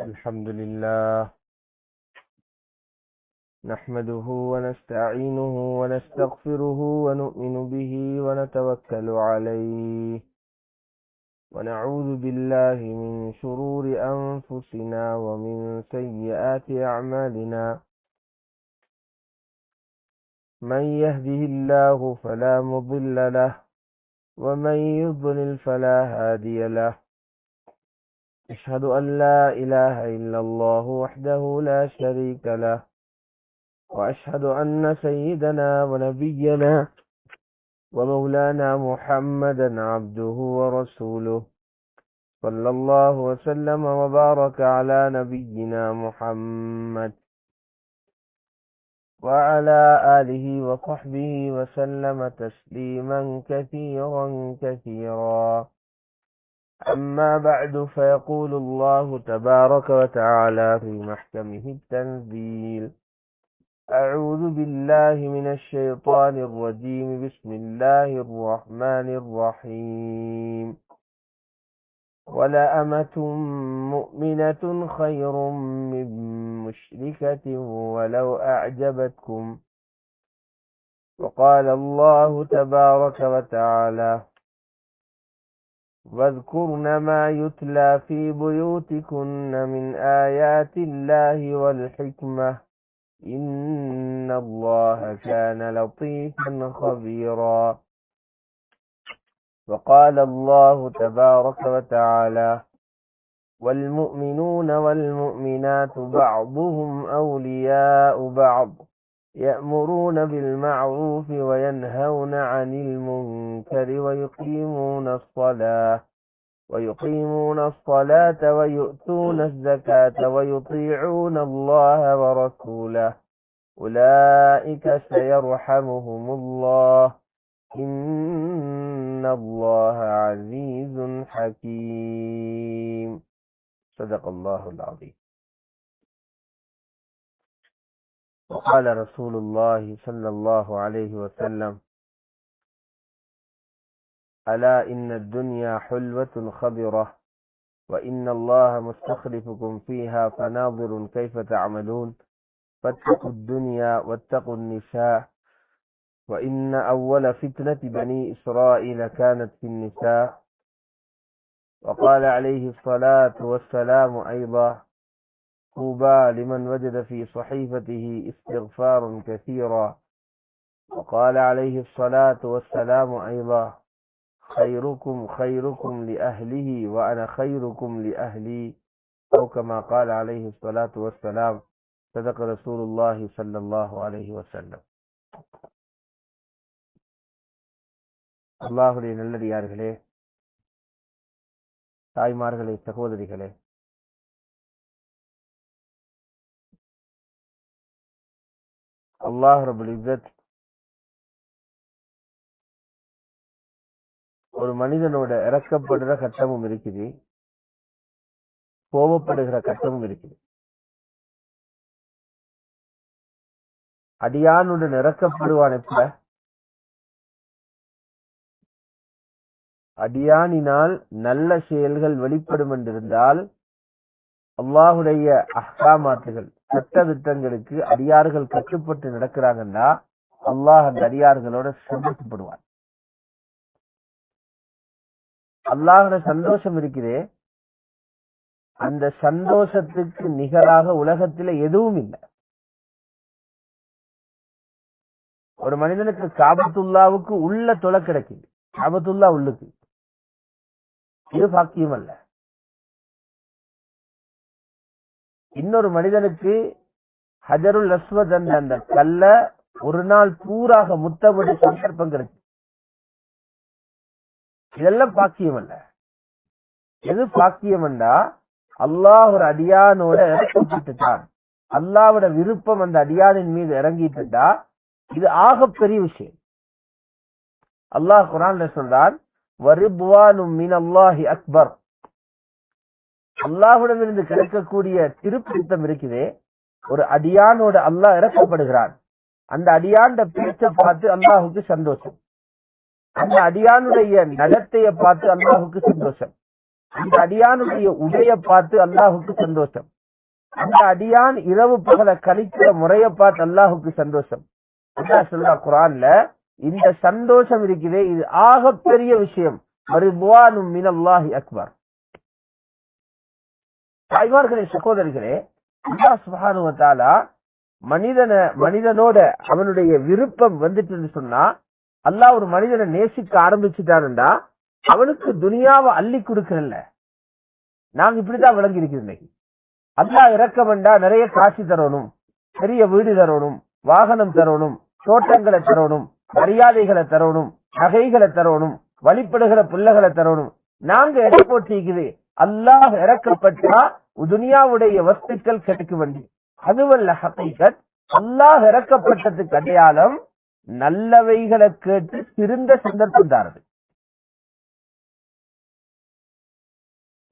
الحمد لله نحمده ونستعينه ونستغفره ونؤمن به ونتوكل عليه ونعوذ بالله من شرور أنفسنا ومن سيئات أعمالنا من يهده الله فلا مضل له ومن يضلل فلا هادي له أشهد أن لا إله إلا الله وحده لا شريك له وأشهد أن سيدنا ونبينا ومولانا محمدا عبده ورسوله صلى الله وسلم وبارك على نبينا محمد وعلى آله وصحبه وسلم تسليما كثيرا كثيرا. أما بعد، فيقول الله تبارك وتعالى في محكمه التنزيل: أعوذ بالله من الشيطان الرجيم. بسم الله الرحمن الرحيم. ولأمة مؤمنة خير من مشركة ولو أعجبتكم. وقال الله تبارك وتعالى: واذكرن ما يتلى في بيوتكن من آيات الله والحكمة إن الله كان لطيفا خبيرا. وقال الله تبارك وتعالى: والمؤمنون والمؤمنات بعضهم أولياء بعض يأمرون بالمعروف وينهون عن المنكر ويقيمون الصلاة ويؤتون الزكاة ويطيعون الله ورسوله أولئك سيرحمهم الله إن الله عزيز حكيم. صدق الله العظيم. وقال رسول الله صلى الله عليه وسلم: ألا إن الدنيا حلوة خضرة وإن الله مستخلفكم فيها فناظر كيف تعملون فاتقوا الدنيا واتقوا النساء وإن أول فتنة بني إسرائيل كانت في النساء. وقال عليه الصلاة والسلام أيضا: طوبى لمن وجد في صحيفته استغفارا كثيرا. وقال عليه الصلاة والسلام أيضا: خيركم خيركم لأهله وأنا خيركم لأهلي، أو كما قال عليه الصلاة والسلام. صدق رسول الله صلى الله عليه وسلم. அல்லாஹுடைய நல்லடியார்களே, தாய்மார்களே, சகோதரிகளே, அல்லாஹ் ரப்பல் இஸ்ஸத் ஒரு மனிதனோட இறக்கப்படுற கட்டமும் இருக்குது, கோபப்படுகிற கட்டமும் இருக்குது. அடியானுடன் இறக்கப்படுவான் எப்ப? அடியானினால் நல்ல செயல்கள் வெளிப்படும் என்றிருந்தால், அல்லாஹுடைய அஹ்காமாத்துகள் சட்ட திட்டங்களுக்கு அடியார்கள் கட்டுப்பட்டு நடக்கிறாங்கன்னா அல்லாஹ் அந்த அடியார்களோட சந்தோஷப்படுவான். அல்லாஹோட சந்தோஷம் இருக்கிறே, அந்த சந்தோஷத்துக்கு நிகராக உலகத்துல எதுவும் இல்லை. ஒரு மனிதனுக்கு காபத்துல்லாவுக்கு உள்ள தொலை கிடைக்குது, காபத்துல்லா உள்ளுக்கு, இது பாக்கியம் அல்ல. இன்னொரு மனிதனுக்கு ஹஜருல் அஸ்வத் அந்த கல்ல ஒரு நாள் பூராக முத்தப்படி சந்தர்ப்பம் கிடைக்கும், இதெல்லாம் பாக்கியம் அல்ல. எது பாக்கியம் என்றா, அல்லாஹ் ஒரு அடியானோட இறக்கப்பட்டுட்டான், அல்லாஹ்வோட விருப்பம் அந்த அடியானின் மீது இறங்கிட்டுட்டா, இது ஆகப்பெரிய விஷயம். அல்லாஹ் குர்ஆன்ல சொல்றான்: வரித்வானும் மினல்லாஹி அக்பர். அல்லாஹ்விடமிருந்து கிடைக்கக்கூடிய திருப்பிடித்தம் இருக்குதே, ஒரு அடியானோட அல்லாஹ் இறக்கப்படுகிறான், அந்த அடியாண்ட பேச்சை பார்த்து அல்லாஹுக்கு சந்தோஷம், அந்த அடியானுடைய நடத்தையை பார்த்து அல்லாஹுக்கு சந்தோஷம். அந்த அடியானுடைய உடைய பார்த்து அல்லாஹுக்கு சந்தோஷம். அந்த அடியான் இரவு பகல கழிக்கிற முறையை பார்த்து அல்லாஹுக்கு சந்தோஷம். அல்லாஹ் சொல்றா குர்ஆன்ல, இந்த சந்தோஷம் இருக்குதே இது ஆகப்பெரிய விஷயம். ரிضوانும் மினல்லாஹி அக்பர். தாய்மார்களே, சகோதரிகளே, அல்லாஹ் சுப்ஹானஹு வ தஆலா மனிதனோட அவனுடைய விருப்பம் வந்துட்டு சொன்னா, அல்லாஹ் ஒரு மனிதனை நேசிக்க ஆரம்பிச்சுட்டாருண்டா அவனுக்கு துனியாவை அள்ளி கொடுக்கல. நாங்க இப்படிதான் விளங்கி இருக்கிறோம். அல்லாஹ் இறக்க வேண்டா நிறைய காட்சி தரணும், பெரிய வீடு தரணும், வாகனம் தரணும், தோட்டங்களை தரணும், மரியாதைகளை தரணும், நகைகளை தரணும், வழிபடுகிற பிள்ளைகளை தரணும். நாங்க எடை போட்டிக்குது அல்லாஹ் இறக்கப்பட்டா துனியாவுடைய வஸ்துக்கள் கிடைக்க வேண்டி. அதுவல்ல ஹகீகத். அல்லாஹ் இறக்கப்பட்டதுக்கு அடையாளம் நல்லவைகளை கேட்டு சிறந்த சந்தர்ப்பம் தாரது.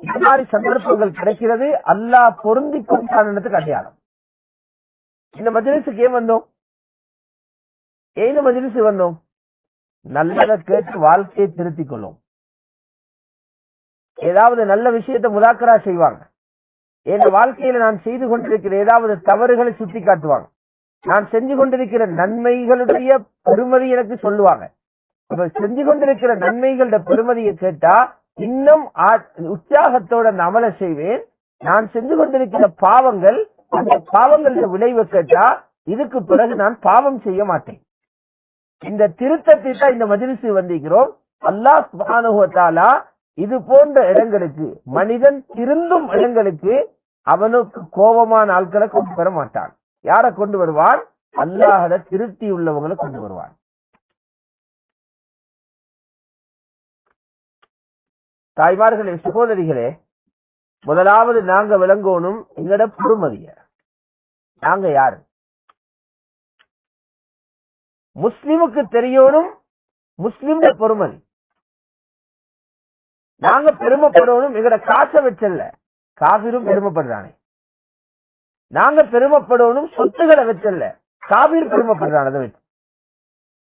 இந்த மாதிரி சந்தர்ப்பங்கள் கிடைக்கிறது அல்லாஹ் பொருந்தி கொண்டானதுக்கு அடையாளம். இந்த மஜ்லிஸுக்கு ஏன் வந்தோம்? ஏன் மஜ்லிஸ் வந்தோம்? நல்லதை கேட்டு வாழ்க்கையை திருத்திக் கொள்ளும். ஏதாவது நல்ல விஷயத்தை முதாக்கரா செய்வாங்க. என் வாழ்க்கையில நான் செய்து கொண்டிருக்கிற ஏதாவது தவறுகளை சுட்டி காட்டுவாங்க. நான் செஞ்சு கொண்டிருக்கிற நன்மைகளுடைய பெருமதி எனக்கு சொல்லுவாங்க. செஞ்சு கொண்டிருக்கிற நன்மைகளோட பெருமதியை கேட்டா இன்னும் உற்சாகத்தோட நான் அமல செய்வேன். நான் செஞ்சு கொண்டிருக்கிற பாவங்கள், அந்த பாவங்களோட விளைவை கேட்டா இதுக்கு பிறகு நான் பாவம் செய்ய மாட்டேன். இந்த திருத்தத்தை தான் இந்த மஜ்லிஸ் வந்திருக்கிறோம். அல்லாஹ் சுப்ஹானஹு வ தஆலா இது போன்ற இடங்களுக்கு, மனிதன் திருந்தும் இடங்களுக்கு அவனுக்கு கோபமான ஆட்களை கொண்டு வர மாட்டான். யாரை கொண்டு வருவான்? அல்லாஹ்வை திருப்தி உள்ளவங்களை கொண்டு வருவான். தாய்மார்களே, சகோதரிகளே, முதலாவது நாங்க விளங்கணும் எங்கட பொறுமதிய. நாங்க யாரு? முஸ்லிமுக்கு தெரியணும் முஸ்லிம் பொறுமதி. நாங்க பெருமைப்படணும் எங்கட காசை வச்சல்ல, காபிரும் பெருமைப்படுறானே. நாங்க பெருமைப்படணும் சொத்துக்களை வச்சல்ல, காபிர் பெருமைப்படுறான் அதை வச்சு.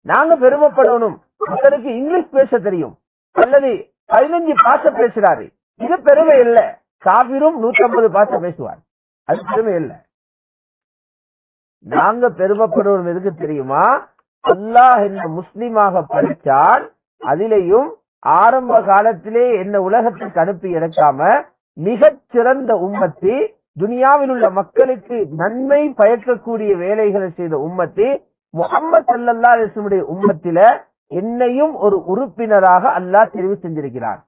நாங்க பெருமைப்படணும் ஒருத்தருக்கு இங்கிலீஷ் பேச தெரியும் அல்லது 15 பாஷை பேசுறாரு, இது பெருமை இல்ல. காபிரும் 150 பாஷை பேசுவார், அது பெருமை இல்ல. நாங்க பெருமைப்படணும் எதுக்கு தெரியுமா? அல்லாஹ் என்ன முஸ்லிமாக படிச்சான், அதிலேயும் ஆரம்ப காலத்திலே என்ன உலகத்துக்கு அனுப்பி இறக்காம மிகச் சிறந்த உம்மத்தி, துனியாவில் உள்ள மக்களுக்கு நன்மை பயக்கக்கூடிய வேலைகளை செய்த உம்மத்தி முஹம்மது ஸல்லல்லாஹு அலைஹி வஸல்லம் உம்மத்தில என்னையும் ஒரு உறுப்பினராக அல்லாஹ் தெரிவு செஞ்சிருக்கிறார்.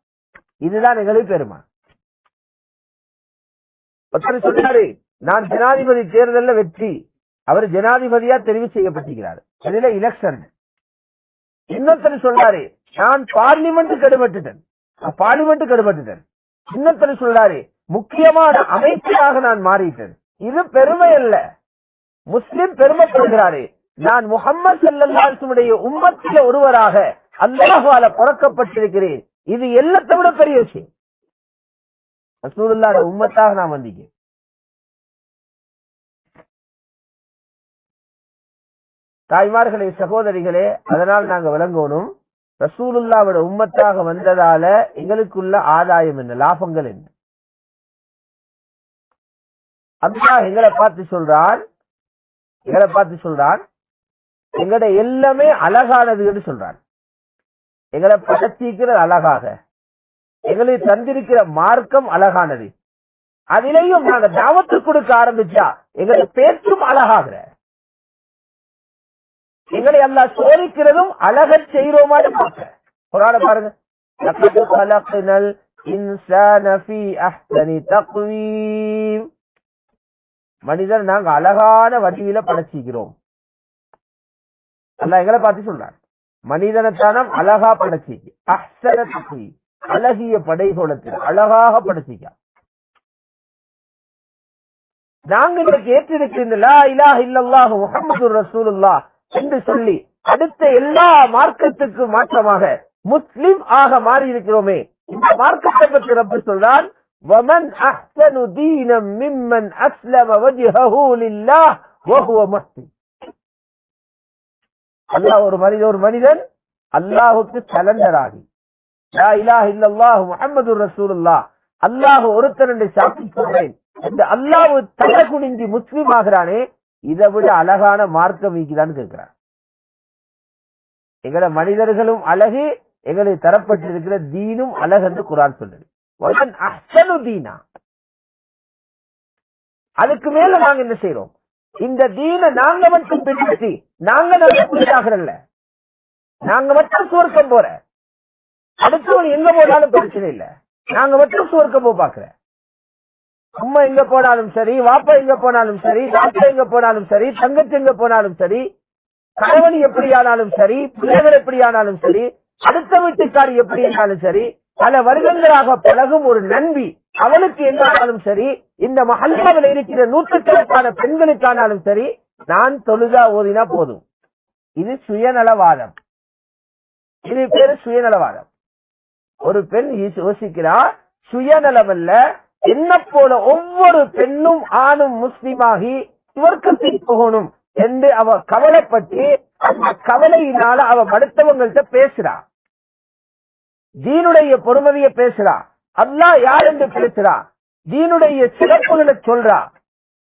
இதுதான் எங்களுக்கு பெருமை. ஒருத்தர் சொன்னாரு, நான் ஜனாதிபதி தேர்தலில் வெற்றி, அவர் ஜனாதிபதியா தெரிவு செய்யப்பட்டிருக்கிறார், அதுல எலெக்ஷன். இன்னொருத்தர் சொல்றாரு, நான் பார்லிமெண்ட் கடுபட்டுட்டேன். இன்னொருத்தர் சொல்றாரு, முக்கியமான அமைச்சராக நான் மாறிட்டேன். இது பெருமை அல்ல. முஸ்லிம் பெருமைப்படுகிறாரு, நான் முஹம்மது ஸல்லல்லாஹு அலைஹி வஸல்லம் உம்மத்தில ஒருவராக அல்லாஹ்வால பிறக்கப்பட்டிருக்கிறேன். இது எல்லாத்தை விட பெரிய விஷயம். ரசூலுல்லாஹ்வுடைய உம்மத்தாக நான் வந்தீங்க. தாய்மார்களே, சகோதரிகளே, அதனால் நாங்க விளங்கணும், ரசூலுல்லாஹ்வுடைய உம்மத்தாக வந்ததால எங்களுக்குள்ள ஆதாயம் என்ன, லாபங்கள் என்ன? அல்லாஹ் எங்களை பார்த்து சொல்றான், எங்கட எல்லாமே அழகானது என்று சொல்றான். எங்களை படைச்சிருக்கிற அழகாக, எங்களுக்கு தந்திருக்கிற மார்க்கம் அழகானது. அதிலேயும் நாங்க தாவத்து கொடுக்க ஆரம்பிச்சா எங்களை பேச்சும் அழகாகிற, எங்களை அல்லாஹ் சோதிக்கிறதும் அழக செய்யறோமா பார்க்க. குர்ஆன பாருங்க, லக்கத் கலக்னல் இன்சான ஃபீ அஹ்ஸனி தக்வீம். மனிதன் நாங்க அழகான வடிவில படைச்சிக்கிறோம். அல்லாஹ் எங்களை பார்த்து சொல்றான், மனிதனத்தானம் அழகா படைச்சிக்க, அஹ்ஸன தக்வீம், அழகிய படைகோலத்தில் அழகாக படைச்சிக்க. நாங்க இன்னைக்கு ஏற்றிருக்கின்ற லா இலாஹ இல்லல்லாஹு முஹம்மதுர் ரசூலுல்லாஹ் என்று சொல்லி அடுத்த எல்லா மார்க்கத்துக்கு மாற்றமாக முஸ்லிம் ஆக மாறி இருக்கிறோமே. இந்த மார்க்கத்தை பற்றி ரப்பு சொல்றான், وَمَنْ أَحْسَنُ دِينًا مِمَّنْ أَسْلَمَ وَجْهَهُ لِلَّهِ وَهُوَ مُحْسِنٌ. அல்லாஹ் ஒரு மனிதன் அல்லாஹ்வுக்கு சலண்டராகி லா இலாஹ இல்லல்லாஹு முஹம்மதுர் ரசூலுல்லாஹ், அல்லாஹ் ஒருத்தன் என்று சாட்சி சொல்றேன் என்று அல்லாஹ் தலை குனிந்து முஸ்லிம் ஆகிறானே, இதை விட அழகான மார்க்கம் நீக்குதான்னு கேட்கிறார். எங்களை மனிதர்களும் அழகு, எங்களுக்கு தரப்பட்டிருக்கிற தீனும் அழகு என்று குர்ஆன் சொல்லுது. வமன் அஹ்ஸனு தீனா, அதுக்கு மேல நாங்க என்ன செய்யறோம்? இந்த தீனை நாங்க மட்டும் பின்பற்றி நாங்க நல்ல, நாங்க மட்டும் சுவர்க்கம் போற, அடுத்தவன் எங்க போனாலும் பிரச்சனை இல்ல, நாங்க மட்டும் சுவர்க்கம் போ பாக்குற. அம்மா எங்க போனாலும் சரி, வாப்பா எங்க போனாலும் சரி, தாத்தா எங்க போனாலும் சரி, தங்கச்சி எங்க போனாலும் சரி, கணவன் எப்படியானாலும் சரி, பிள்ளைகள் எப்படியானாலும் சரி, அடுத்த வீட்டுக்காரி எப்படியானாலும் சரி, பல வருடங்களாக பழகும் ஒரு நண்பி அவனுக்கு என்னாலும் சரி, இந்த மஹல்லாவில் இருக்கிற நூற்றுக்கணக்கான பெண்களுக்கானாலும் சரி, நான் தொழுதா ஓதினா போதும். இது சுயநலவாதம். இது பேரு சுயநலவாதம். ஒரு பெண் யோசிக்கிறார், சுயநலம் அல்ல, என்ன போல ஒவ்வொரு பெண்ணும் ஆணும் முஸ்லிமாகி சுவர்க்கத்தில் போகணும் என்று அவ கவலைப்பட்டு அந்த கவலையினால அவ அடுத்தவங்கள்ட்ட பேசுறா, தீனுடைய பொறுமதியை பேசுறா, அல்லாஹ் யார் என்று பேசுறா, தீனுடைய சிறப்புகளை சொல்றா,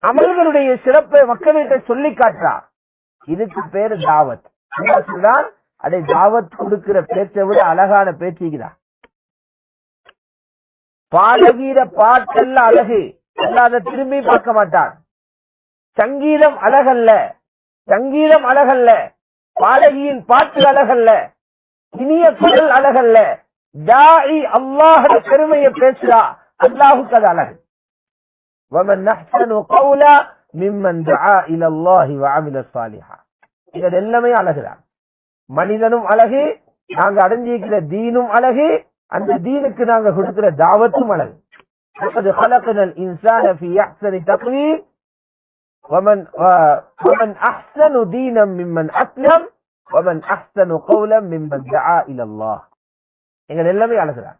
அமல்களுடைய சிறப்பை மக்கள்கிட்ட சொல்லி காட்டுறா. இதுக்கு பேரு தாவத். சொல்றான், அதை தாவத் கொடுக்கிற பேச்சை விட அழகான பேச்சுகிறா. பாடுகிற பாட்டல்ல அழகு, அல்லாத திரும்பி பார்க்க மாட்டான். சங்கீதம் அழகல்ல, சங்கீதம் அழகல்ல, பாடகியின் பாட்டு அழகல்ல, இனிய குரல் அழகல்ல, தாஇ அல்லாஹ் பெருமையை பேசுறா, அல்லாஹுக்கு அது அழகு. وَمَنْ أَحْسَنُ قَوْلًا مِمَّنْ دَعَا إِلَى اللَّهِ وَعَمِلَ صَالِحًا. இது எல்லாமே அழகுதான். மனிதனும் அழகு, நாங்க அடைஞ்சிருக்கிற தீனும் அழகு, அந்த தீனுக்கு நாங்க கொடுக்கிற தாவத்தும் அழகு. لَقَدْ خَلَقْنَا الْإِنسَانَ فِي أَحْسَنِ تَقْوِيمٍ وَمَنْ أَحْسَنُ دِينًا مِمَّنْ أَسْلَمَ وَمَنْ أَحْسَنُ قَوْلًا مِمَّنْ دَعَا إِلَى اللَّهِ. எங்கள் எல்லாமே அழகுதான்.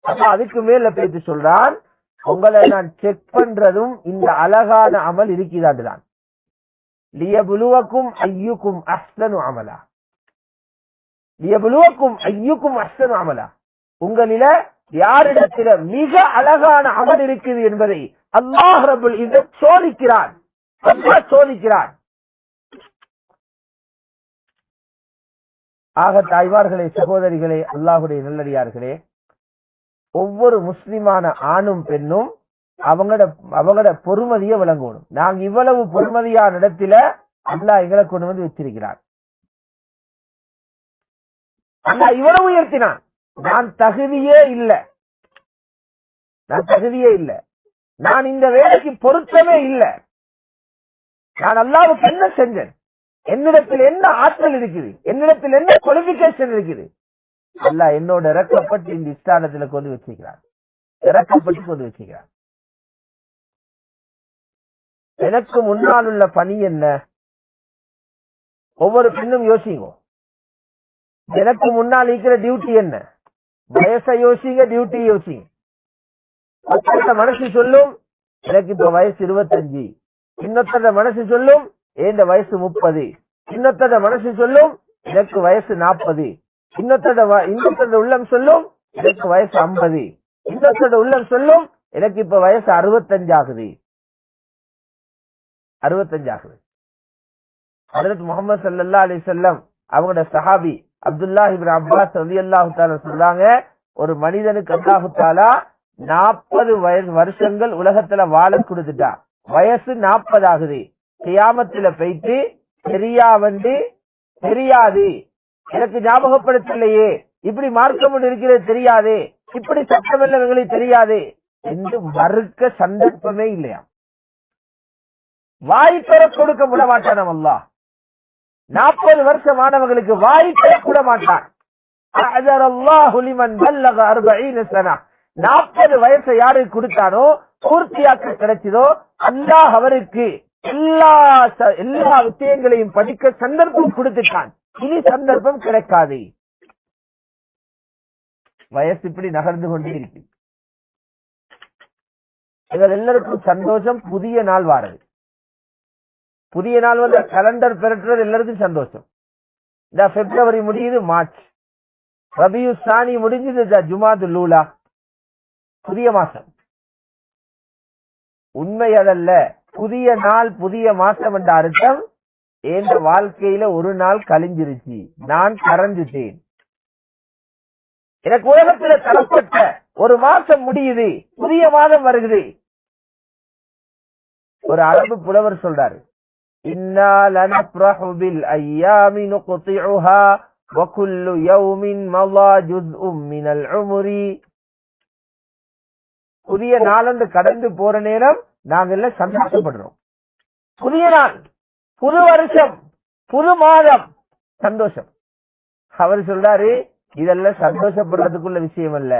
அப்ப அதுக்கு மேல பேசி சொல்றான், உங்களை நான் செக் பண்றதும் இந்த அழகான அமல் இருக்கிறான். லியபுலுவக்கும் ஐயுக்கும் அஹ்ஸனு அமலா, லியபுலுவக்கும் ஐயுக்கும் அஹ்ஸனு அமலா, உங்களில யாரிடத்தில மிக அழகான அமல் இருக்குது என்பதை அல்லாஹ் ரப்பல் இஸ்ஸத் சோதிக்கிறான். அல்லாஹ் சோதிக்கிறான். ஆக தாய்மார்களே, சகோதரிகளே, அல்லாஹுடைய நல்லடியார்களே, ஒவ்வொரு முஸ்லிமான ஆணும் பெண்ணும் அவங்களோட பொறுமதியை விளங்கணும். நாங்க இவ்வளவு பொறுமதியான இடத்துல அல்லாஹ் எங்களை கொண்டு வந்து வச்சிருக்கிறார். அல்லாஹ் இவ்வளவு உயர்த்தினான். நான் தகுதியே இல்லை, நான் தகுதியே இல்லை, நான் இந்த வேலைக்கு பொருத்தமே இல்லை, நான் அல்லாஹ்வுக்கு என்ன செஞ்சேன், என்னிடத்தில் என்ன ஆற்றல் இருக்குது, என்னிடத்தில் என்ன குவாலிபிகேஷன் இருக்குது, அல்லாஹ் என்னோட இறக்கப்பட்டு இந்த ஸ்தானத்துல கொண்டு வச்சிருக்கிறார், இறக்கப்பட்டு கொண்டு வச்சிருக்கிறார். எனக்கு முன்னால் உள்ள பணி என்ன? ஒவ்வொரு பெண்ணும் யோசிங்க, எனக்கு முன்னால் இருக்கிற டியூட்டி என்ன? வயசை யோசிங்க, டியூட்டி யோசிங்க. மனசு சொல்லும் எனக்கு இப்ப வயசு 25, இன்னொருத்தர மனசு சொல்லும் இந்த வயசு 30, இன்னொருத்தர மனசு சொல்லும் எனக்கு வயசு 40, இன்னொருத்தர உள்ளம் சொல்லும் எனக்கு வயசு 50, இன்னொருத்தர உள்ளம் சொல்லும் எனக்கு இப்ப வயசு 65 ஆகுது. 65 ஆகுது. ஹஜ்ரத் முஹம்மது ஸல்லல்லாஹு அலைஹி வஸல்லம் அவங்களோட சஹாபி அப்துல்லாஹ் இப்னு அப்பாஸ் ரலியல்லாஹு தஆலா சொல்றாங்க, ஒரு மனிதனுக்கு அல்லாஹ் தஆலா 40 வருஷங்கள் உலகத்துல வாழ கொடுத்துட்டா, வயசு 40 ஆகுது. கியாமத்துல போயிட்டு தெரியாது, எனக்கு ஞாபகப்படுத்தலையே, இப்படி மார்க்கம் இருக்கிறது தெரியாது, இப்படி சட்டம் எல்லாம் எங்களுக்கு தெரியாது என்று மறுக்க சந்தர்ப்பமே இல்லையா? வாய் பெற கொடுக்க விட மாட்டான் அல்லாஹ். 40 வருஷமானவங்களுக்கு வாய் பெற கூட மாட்டான். 40 வயசை யாருக்கு கொடுத்தானோ, பூர்த்தியாக்க கிடைச்சதோ, அல்லாஹ் அவருக்கு எல்லா விஷயங்களையும் படிக்க சந்தர்ப்பம் கொடுத்துட்டான். இனி சந்தர்ப்பம் கிடைக்காது. வயசு இப்படி நகர்ந்து கொண்டே இருக்கு. இவர் எல்லாருக்கும் சந்தோஷம், புதிய நாள் வாரது. புதிய நாள் வந்து கலண்டர் பெறட்டுறது எல்லாருக்கும் சந்தோஷம். இந்த பிப்ரவரி முடியுது, மார்ச், ரபியு சானி முடிஞ்சது, ஜுமாதுல் ஊலா புதிய மாசம். உண்மை அதல்ல, புதிய நாள் புதிய மாசம் என்ற அர்த்தம் என் வாழ்க்கையில ஒரு நாள் கழிஞ்சிருச்சு, நான் கரைஞ்சிட்டேன். எனக்கு உலகத்துல தரப்பட்ட ஒரு மாசம் முடியுது, புதிய மாதம் வருகிறது. ஒரு அரபு புலவர் சொல்றாரு, இன்னா லனஃப்ரஹு பில் அய்யாமி நுக்திஉஹா வ குல்லு யௌமின் மலா ஜுஸ்உம் மினல் உம்ரி. புதிய நாளன்று கடந்து போற நேரம் நாங்க எல்லாம் சந்தோஷப்படுறோம். புதிய நாள், புது வருஷம், புது மாதம், சந்தோஷம். அவர் சொல்றாரு, இதெல்லாம் சந்தோஷப்படுறதுக்குள்ள விஷயம் அல்ல.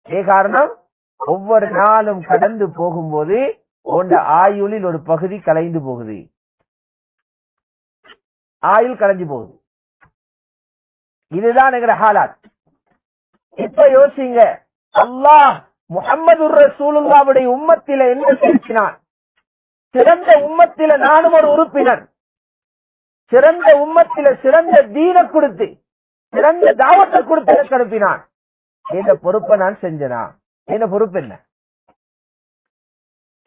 ஏ காரணம், ஒவ்வொரு நாளும் கடந்து போகும்போது உண்ட ஆயுளில் ஒரு பகுதி கலைந்து போகுது, ஆயுள் கலைஞ்சு போகுது. இதுதான் என்கிற ஹாலாத். இப்ப யோசிங்க, அல்லாஹ் முஹம்மது ரசூலுல்லாஹ்வுடைய உம்மத்தில என்ன செலுத்தினான்? சிறந்த உம்மத்தில நானும் ஒரு உறுப்பினர். சிறந்த உம்மத்தில சிறந்த தீன கொடுத்து, சிறந்த தாவத்தை கொடுத்து எனக்கு அனுப்பினான். இந்த பொறுப்பை நான் செஞ்சனா? என்ன பொறுப்பு என்ன?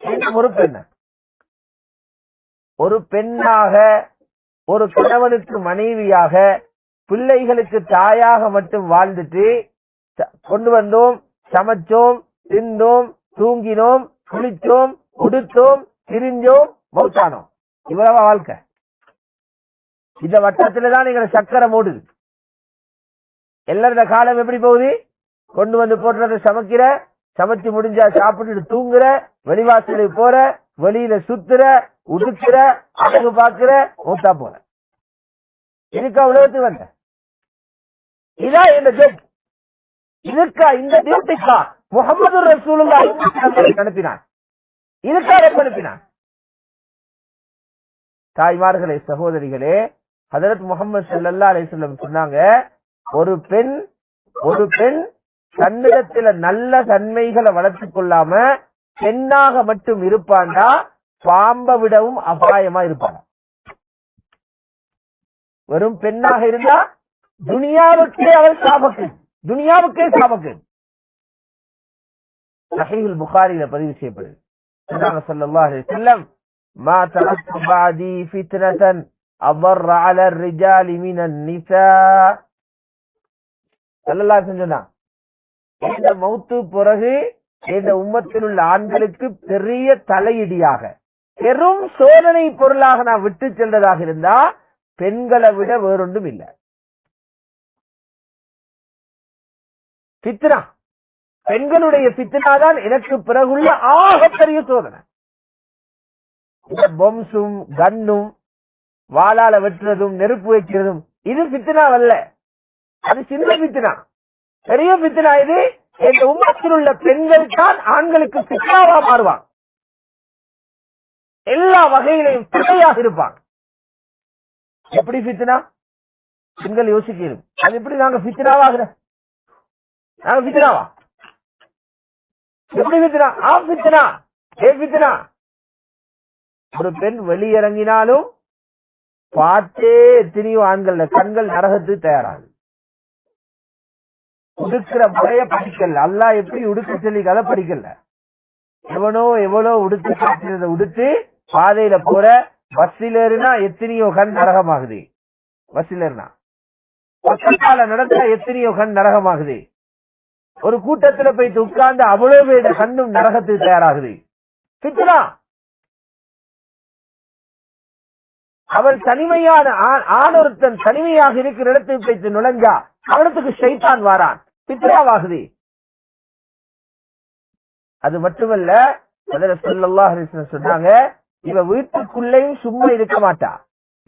என்ன பொறுப்பு என்ன? ஒரு பெண்ணாக, ஒரு கணவனுக்கு மனைவியாக, பிள்ளைகளுக்கு தாயாக மட்டும் வாழ்ந்துட்டு கொண்டு வந்தோம், சமைச்சோம், தின்னோம், தூங்கினோம், குளிச்சோம், உடுத்தோம், திரிஞ்சோம், மௌத்தானோம். இவ்வளவா வாழ்க்கை? இந்த வட்டத்தில்தான் எங்களை சக்கரம் ஓடுது. எல்லாரோட காலம் எப்படி போகுது? கொண்டு வந்து போடுறத சமைக்கிற, சமைச்சு முடிஞ்சா சாப்பிட்டு தூங்குற, வெளிவாசலுக்கு போற, வெளியில சுத்துற, உடுக்கிற, அழகு பாக்குற, மூத்தா போற. இதுக்கா உலகத்துக்கு வந்த? இதான் இந்த ஜப். இதுக்கா, இந்த டியூட்டிக்கா முஹம்மது ரசூலுல்லாஹ் அனுப்பினான்? இதுக்காக அனுப்பினான். தாய்மார்களே, சகோதரிகளே, ஹஜரத் முஹம்மது ஸல்லல்லாஹு அலைஹி வஸல்லம் சொன்னாங்க, ஒரு பெண் தன்னிடத்தில நல்ல தன்மைகளை வளர்த்துக் கொள்ளாம பெண்ணாக மட்டும் இருப்பாண்டா பாம்பை விடவும் அபாயமா இருப்பாங்க. வெறும் பெண்ணாக இருந்தா துனியாவுக்கே அவள் சாபக்கு, துனியாவுக்கே சாபக்கு. சஹீஹுல் புகாரியில பதிவு செய்யப்படுது. ஸல்லல்லாஹு அலைஹி வஸல்லம், மா தரக்து பஅதி ஃபித்னதன் அضر على الرجال من النساء. ஸல்லல்லாஹு அலைஹி வஸல்லம், இந்த மௌத்து பிறகு இந்த உம்மத்தில் உள்ள ஆண்களுக்கு பெரிய தலையிடியாக, பெரும் சோதனை பொருளாக நான் விட்டு சென்றதாக இருந்தா பெண்களை விட வேறொன்றும் இல்லை. ஃபித்னா, பெண்களுடைய ஃபித்னா தான் எனக்கு பிறகுள்ள ஆகப்பெரிய சோதனை. இந்த பொம்சும் கன்னும் வாளால வெட்டுறதும் நெருப்பு வைக்கிறதும் இது ஃபித்னாவல்ல, அது சின்ன ஃபித்னா. பெரிய ஃபித்னா இது. இந்த உம்மத்தில் உள்ள பெண்கள் தான் ஆண்களுக்கு ஃபித்னாவா மாறுவாங்க. எல்லா வகையிலையும் தடையாக இருப்பாங்க. எப்படி ஃபித்னா? பெண்கள் யோசிக்கணும், அது எப்படி நாங்க ஃபித்னாவாகிற? நாங்க ஃபித்னாவா? எப்படி ஃபித்னா? ஃபித்னா. ஃபித்னா. ஒரு பெண் வெளியிறங்கினாலும் பார்த்தே எத்தனையோ ஆண்கள் கண்கள் நரகத்துக்கு தயாராகும். உடுக்கிற முறைய படிக்கல, அல்லாஹ் எப்படி உடுக்க சொல்லி கதை படிக்கல. எவ்வளோ உடுத்து காட்டுறத உடுத்து பாதையில போற, பஸ்ஸில் ஏறினா எத்தனையோ கண் நரகமாகுது. பஸ்ஸில் ஏறினா பக்கத்தால நடந்தா எத்தனையோ கண் நரகமாகுது. ஒரு கூட்டத்துல போயிட்டு உட்கார்ந்து அவ்வளவு பேர கண்ணும் நரகத்துக்கு தயாராகுது. ஃபித்னா. அவள் தனிமையான ஆணொருத்தன் தனிமையாக இருக்கிற இடத்துக்கு போயிட்டு நுழைஞ்சா அவனுக்கு ஷைத்தான் வாரான், ஃபித்னாவாகுது. அது மட்டுமல்ல, ஸல்லல்லாஹு அலைஹி வஸல்லம் சொன்னாங்க, இவ வீட்டுக்குள்ளேயும் சும்மா இருக்க மாட்டா,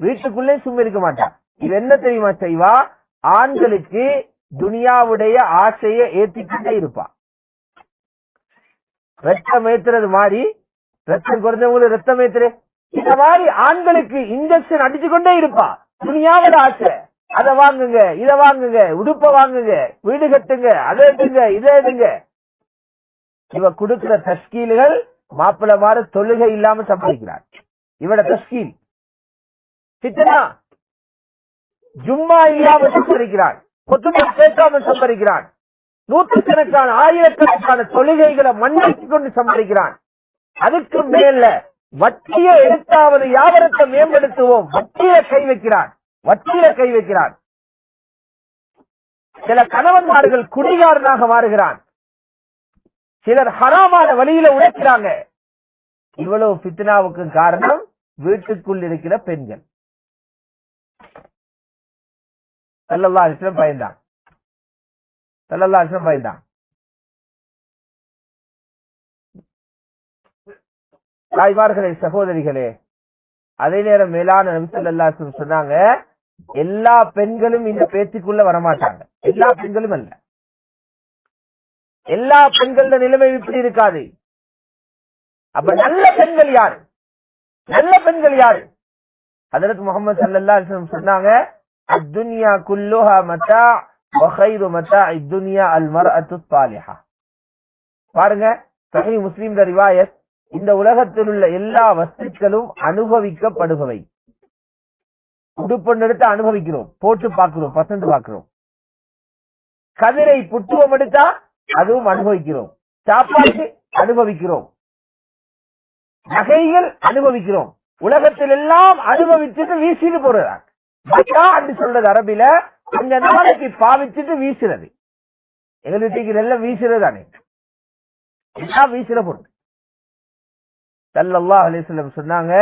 வீட்டுக்குள்ளேயும் சும்மா இருக்க மாட்டா. இது என்ன தெரியுமா செய்வா? ஆண்களுக்கு துனியாவுடைய ஆசையை ஏற்றிக்கிட்டே இருப்பா. ரத்தம் ஏத்துறது மாதிரி, ரத்தம் குறைஞ்சவங்களுக்கு ரத்தம் ஏத்துற இந்த மாதிரி ஆண்களுக்கு இன்ஜெக்ஷன் அடிச்சு கொண்டே இருப்பா. துனியாவோட ஆசை, அதை வாங்குங்க, இதை வாங்குங்க, உடுப்ப வாங்குங்க, வீடு கட்டுங்க, அதை எடுங்க, இதை எடுங்க. இவ கொடுக்கிற தஸ்கீல்கள் மாப்பிள்ள மாதிரி தொழுகை இல்லாம சம்பாதிக்கிறார். இவட தஸ்கீல் ஃபித்னா. ஜும்மா இல்லாம சம்பாதிக்கிறார். கொத்துக்கள் கேட்காமல் சம்பாதிக்கிறான். நூற்றுக்கணக்கான ஆயிரக்கணக்கான தொழுகைகளை மண்ணாக்கி கொண்டு சம்பாதிக்கிறான். அதுக்கு மேல வட்டியை எடுத்தாவது வியாபாரத்தை மேம்படுத்துவோம், வட்டியில கை வைக்கிறான். சில கணவன்மார்கள் குடிகாரனாக மாறுகிறான். சிலர் ஹராமான வழியில உழைக்கிறாங்க. இவ்வளவு ஃபித்னாவுக்கு காரணம் வீட்டுக்குள் இருக்கிற பெண்கள். ஸல்லல்லாஹு அலைஹி வஸல்லம் பயந்தான். தாய்மார்களே, சகோதரிகளே, அதே நேரம் மேலான நபி ஸல்லல்லாஹு அலைஹி வஸல்லம் சொன்னாங்க, எல்லா பெண்களும் இந்த பேச்சுக்குள்ள வரமாட்டாங்க. எல்லா பெண்களும் அல்ல, எல்லா பெண்களோட நிலைமை இப்படி இருக்காது. அப்ப நல்ல பெண்கள் யாரு? ஹஜ்ரத் முஹம்மது ஸல்லல்லாஹு அலைஹி வஸல்லம் சொன்னாங்க, அத்துன்யா குல்லுஹா மதா வ கைரு மதாஇ துன்யா அல் மர்அத்து ஸாலிஹா. பாருங்க, சஹீஹ் முஸ்லிம் ரிவாயத், இந்த உலகத்தில் உள்ள எல்லா வஸ்துக்களும் அனுபவிக்கப்படுபவை. உடுப்பொண்டு எடுத்து அனுபவிக்கிறோம், போட்டு பார்க்கிறோம், பசந்து பார்க்கிறோம். கதிரை புட்டுவம் எடுத்தா அதுவும் அனுபவிக்கிறோம், சாப்பாடு அனுபவிக்கிறோம், நகைகள் அனுபவிக்கிறோம். உலகத்தில் எல்லாம் அனுபவிச்சுட்டு வீசிட்டு போறதா என்று சொல்றது அரபில. கொஞ்ச நாளைக்கு பாவிச்சுட்டு வீசுறது. எங்க வீட்டுக்கு எல்லாம் வீசுறது தானே, எல்லாம் வீசுற பொருள். ஸல்லல்லாஹு அலைஹி வஸல்லம் சொன்னாங்க,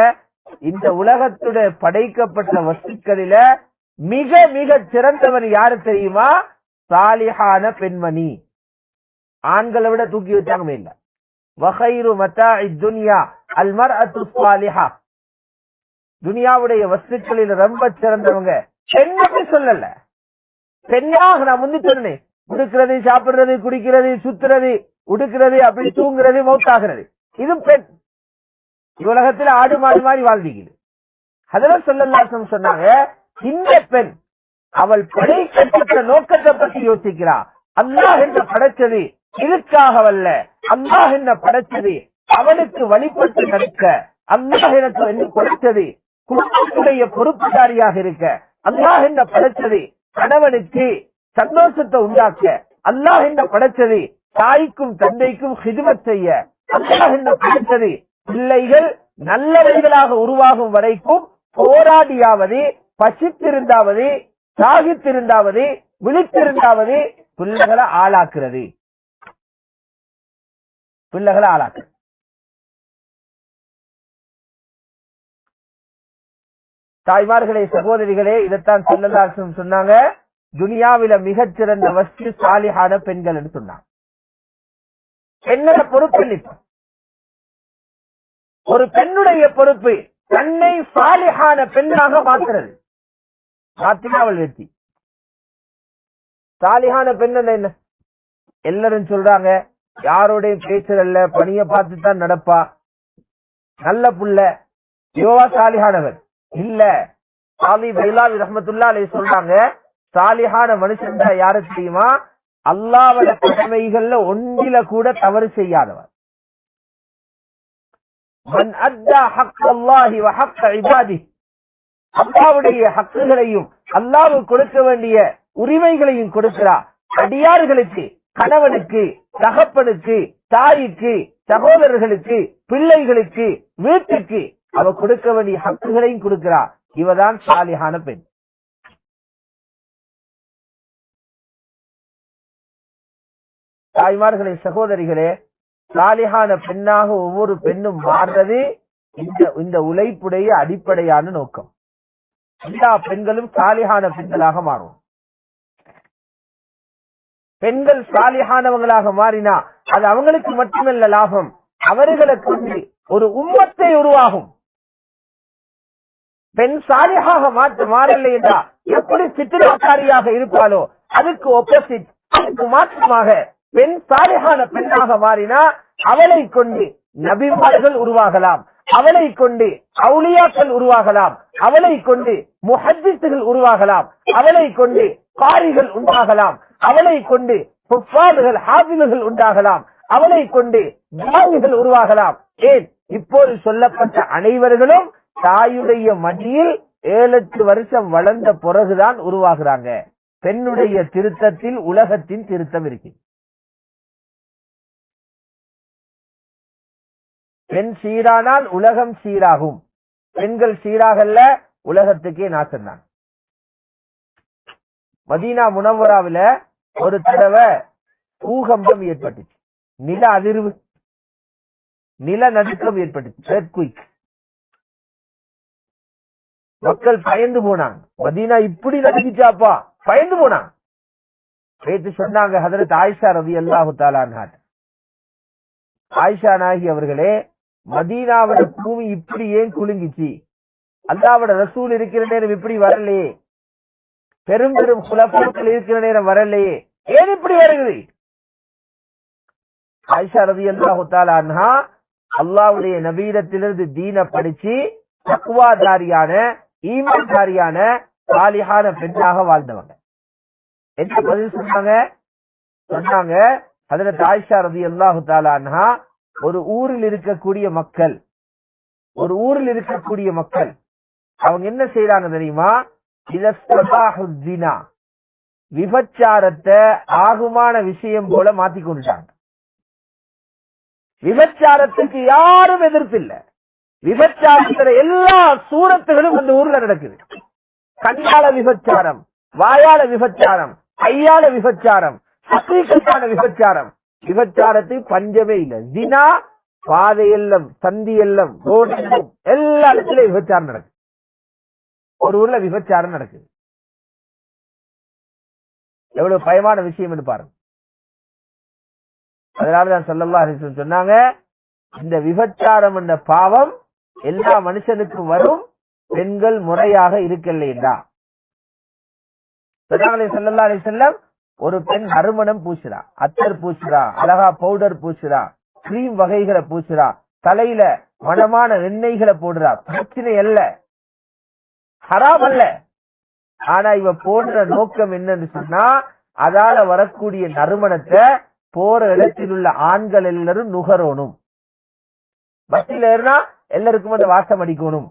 இந்த உலகத்துடைய படைக்கப்பட்ட வஸ்துக்களில மிக மிக சிறந்தவர் யாரு தெரியுமா? சாலிஹான பெண்மணி. ஆண்களை விட தூக்கி வச்சாங்க இல்ல. வகைரு மதாஇ துன்யா அல் மர்அத்து ஸாலிஹா. துனியாவுடைய வஸ்துக்களில் ரொம்ப சிறந்தவங்க பெண்ணுக்கு சொல்லல. பெண்ணாக நான் முந்தி சொன்னேன், உடுக்கிறது, சாப்பிடுறது, குடிக்கிறது, சுத்துறது, உடுக்கிறது, அப்படி தூங்குறது, மௌத்தாகிறது, இது பெண். உலகத்தில் ஆடு மாடு மாதிரி வாழ்ந்துக்குது. ஹஜ்ரத் ஸல்லல்லாஹு அலைஹி வஸல்லம் சொன்னாங்க, இந்த பெண் அவள் படைக்கப்பட்ட நோக்கத்தை பற்றி யோசிக்கிறா. அல்லாஹ் என்ன படைச்சது இதுக்காகவல்ல, அல்லாஹ் என்ன படைச்சது அவனுக்கு வழிபட்டு நடக்க, அல்லாஹ் எனக்கு என்ன கொடுத்தது குடும்பத்துடைய பொறுப்புதாரியாக இருக்க, அல்லாஹ் என்ன படைச்சது கணவனுக்கு சந்தோஷத்தை உண்டாக்க, அல்லாஹ் என்ன படைச்சது தாய்க்கும் தந்தைக்கும் ஹிதுமத் செய்ய, அல்லாஹ் என்ன படைச்சது பிள்ளைகள் நல்லவர்களாக உருவாகும் வரைக்கும் போராடியாவது, பசித்திருந்தாவது, சாகித்திருந்தாவது, விழித்திருந்தாவது பிள்ளைகளை ஆளாக்குறது. தாய்மார்களே, சகோதரிகளே, இதைத்தான் ஸல்லல்லாஹு அலைஹி வஸல்லம் சொன்னாங்க, துனியாவில மிகச்சிறந்த வஸ்து சாலிஹான பெண்கள் என்று சொன்னாங்க. என்னோட பொறுப்பு இல்லை, ஒரு பெண்ணுடைய பொறுப்பு தன்னை சாலிஹான பெண்ணாக மாற்றுறது. மாற்றினா அவள் வெற்றி. சாலிஹான பெண் என்ன? எல்லாரும் சொல்றாங்க, யாரோடையும் பேசுறல்ல, பணியை பார்த்து தான் நடப்பா, நல்ல புள்ள, யோவா சாலிஹானவர் இல்ல. சாலி பைலாவி ரஹ்மத்துல்லாஹி அலைஹி சொல்றாங்க, சாலிஹான மனுஷன் யாரு தெரியுமா? அல்லாஹ்வுடைய கடமைகள்ல ஒன்றில கூட தவறு செய்யாதவர். மன் அத்தா ஹக்கல்லாஹி வ ஹக்க இபாதிஹி, அல்லாஹ்வுடைய ஹக்குகளையும் அல்லாஹ்வுக்கு கொடுக்க வேண்டிய உரிமைகளையும் கொடுக்கிறார். அடியார்களுக்கு, கணவனுக்கு, தகப்பனுக்கு, தாய்க்கு, சகோதரர்களுக்கு, பிள்ளைகளுக்கு, வீட்டுக்கு அவ கொடுக்க வேண்டிய ஹக்குகளையும் கொடுக்கிறார். இவதான் சாலிஹான பெண். தாய்மார்களே, சகோதரிகளே, சாலிஹான பெண்ணாக ஒவ்வொரு பெண்ணும் மாறுறது இந்த உழைப்புடைய அடிப்படையான நோக்கம். எல்லா பெண்களும் சாலிஹான பெண்களாக மாறும். பெண்கள் சாலிஹானவங்களாக மாறினா அது அவங்களுக்கு மட்டுமல்ல லாபம், அவர்களுக்கு ஒரு உம்மத்தை உருவாகும். பெண் சாலிஹாக மாறவில்லை என்றால் எப்படி சித்திரக்காரியாக இருப்பாளோ அதுக்கு ஆப்போசிட், அதுக்கு மாற்றமாக பெண் சாலிஹான பெண்ணாக மாறினா அவளை கொண்டு நபிமார்கள் உருவாகலாம், அவளை கொண்டு அவுலியாக்கள் உருவாகலாம், அவளை கொண்டு முஹத்திஸ்கள் உருவாகலாம், அவளை கொண்டு காரிகள் உண்டாகலாம், அவளை கொண்டு ஹுஃபாதுகள், ஹாஃபிதுகள் உண்டாகலாம், அவளை கொண்டு தாயிகள் உருவாகலாம். ஏன் இப்போது சொல்லப்பட்ட அனைவர்களும் தாயுடைய மடியில் 7-8 வருஷம் வளர்ந்த பிறகுதான் உருவாகிறாங்க. பெண்ணுடைய திருத்தத்தில் உலகத்தின் திருத்தம் இருக்கு. பெண் சீரானால் உலகம் சீராகும். பெண்கள் சீராகல்ல, உலகத்துக்கே நாசம்தான். மதீனா முனவராவில ஒரு தடவை பூகம்பம் ஏற்பட்டுச்சு, நில அதிர்வு, நிலநடுக்கம் ஏற்பட்டுச்சு. மக்கள் பயந்து போனாங்க. மதீனா இப்படி நடுக்கிச்சாப்பா, பயந்து போனாங்க. பேச்சு சொன்னாங்க ஹதரத் ஆயிஷா ரலியல்லாஹு தஆலா அன்ஹா, ஆயிஷா நாயகி அவர்களே, மதீனாவோட பூமி இப்படி ஏன் குலுங்கிச்சு? அல்லாஹ்வோட ரசூல் இருக்கிற நேரம் இப்படி வரலையே, பெரும் பெரும் குலஃபாக்கள் இருக்கிற நேரம் வரலையே, ஏன் இப்படி வருகிறது? ஆயிஷா ரலியல்லாஹு தஆலா அன்ஹா அல்லாஹ்வுடைய நபியிடத்திலிருந்து தீன படிச்சு தக்வாதாரியான ஈமான்தாரியான சாலிஹான பெண்ணாக வாழ்ந்தவங்க. என்ன பதில் சொன்னாங்க? ஹஜ்ரத் ஆயிஷா ரலியல்லாஹு தஆலா அன்ஹா ஒரு ஊரில் இருக்கக்கூடிய மக்கள் அவங்க என்ன செய்யறாங்க தெரியுமா? விபச்சாரத்தை ஆகுமான விஷயம் போல மாத்தி கொண்டுட்டாங்க. விபச்சாரத்துக்கு யாரும் எதிர்ப்பில்லை. விபச்சாரத்துல எல்லா சூரத்துகளும் அந்த ஊர்ல நடக்குது. கண்ணால விபச்சாரம், வாயால விபச்சாரம், கையால விபச்சாரம், ஹகீகத்தான விபச்சாரம். விபச்சாரத்துக்கு பஞ்சமே இல்லை. ஜினா பாதை எல்லாம், சந்தி எல்லாம், ரோடு எல்லாம், எல்லா இடத்துலயும் விபச்சாரம் நடக்குது. ஒரு ஊர்ல விபச்சாரம் நடக்குது. எவ்வளவு பயமான விஷயம் என்று பாருங்க. அதனாலதான் ஸல்லல்லாஹு அலைஹி வஸல்லம் சொன்னாங்க, இந்த விபச்சாரம் என்ற பாவம் எல்லா மனுஷனுக்கும் வரும், பெண்கள் முறையாக இருக்கலையா. ஸல்லல்லாஹு அலைஹி வஸல்லம் ஒரு பெண் நறுமணம் பூசுறா, அத்தர் பூசுறா, அழகா பவுடர் பூசுறா, கிரீம் வகைகளை பூசுறா, தலையில மனமான எண்ணெய்களை போடுறா, பிரச்சனை அல்ல, ஹராம் அல்ல. ஆனா இவ போடுற நோக்கம் என்னன்னு சொன்னா, அதால வரக்கூடிய நறுமணத்தை போற இடத்தில் உள்ள ஆண்கள் எல்லாரும் நுகரணும். பஸ்ல ஏறினா எல்லாருக்கும் அந்த வாசம் அடிக்கணும்,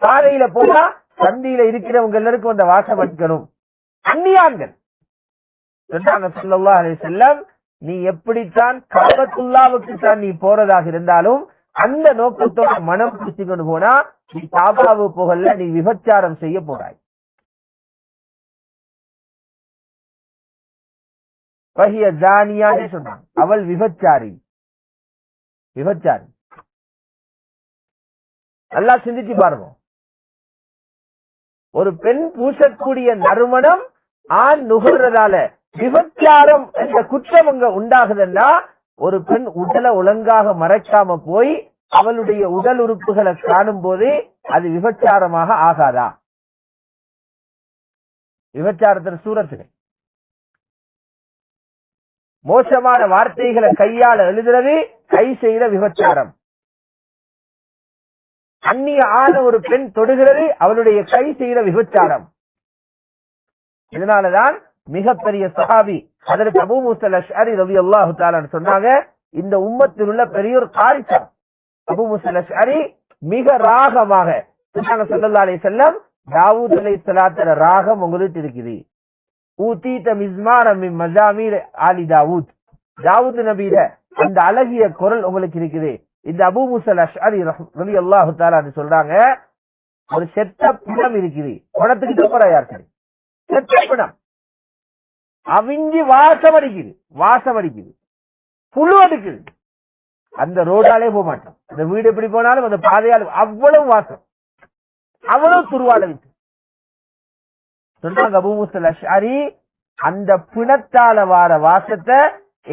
பாதையில போனா சந்தியில இருக்கிறவங்க எல்லாருக்கும் அந்த வாசம் அடிக்கணும். அந்நியான்கள் ஸல்லல்லாஹு அலைஹி வஸல்லம், நீ எப்படித்தான் காபத்துல்லாவுக்கு தான் நீ போறதாக இருந்தாலும் அந்த நோக்கத்தோட மனம் பிடிச்சு கொண்டு போனா நீ காபாவு போகல, நீ விபச்சாரம் செய்ய போறாய். வஹிய ஜானியான்னு சொன்னாங்க, அவள் விபச்சாரி. நல்லா சிந்திச்சு பாருங்க. ஒரு பெண் பூசக்கூடிய நறுமணம் ஆண் நுகர்றதால விபச்சாரம் என்ற குற்றம் அங்க உண்டாகுதுன்னா, ஒரு பெண் உடலை ஒழுங்காக மறைக்காம போய் அவளுடைய உடல் உறுப்புகளை காணும் போது அது விபச்சாரமாக ஆகாதா? விபச்சாரத்தின் சூரத்துகள் மோசமான வார்த்தைகளை கையால எழுதுறது, கை செய்த விபச்சாரம். அந்நிய ஆன ஒரு பெண் தொடுகிறது, அவளுடைய கை செய்த விபச்சாரம். இதனாலதான் மிகப்பெரிய சஹாபி ஹஜ்ரத் அபூ மூஸா அல்-அஷ்அரி ரலியல்லாஹு தஆலா சொன்னாங்க, இந்த உம்மத்தில் உள்ள பெரியோர் காரிசா அபூ மூஸா அல்-அஷ்அரி மிக ராகமாக ஸல்லல்லாஹு அலைஹி வஸல்லம், தாவூத் அலைஹிஸ்ஸலாத்தோட ராகம் உங்களுக்கு இருக்குது. ஊதீத மிஸ்மாரம் மின் மஸாமீர் ஆலி தாவூத், தாவூத் நபியிட அந்த அழகிய குரல் உங்களுக்கு இருக்குது. இந்த அபூ மூஸா அல்-அஷ்அரி ரலியல்லாஹு தஆலா சொல்றாங்க, ஒரு செத்த பிணம் இருக்குது, பணத்துக்கு போற யார் சரி, செத்த பிணம் அவிஞ்சி வாசம் அடிக்குது, புழு அடிக்குது. அந்த ரோடாலே போக மாட்டோம், அந்த வீடு எப்படி போனாலும் அந்த பாதையால் அவ்வளவு வாசம், அவ்வளவு துருவாட சொன்னாங்க அபூ மூஸா அல்-அஷ்அரி, அந்த பிணத்தால வார வாசத்தை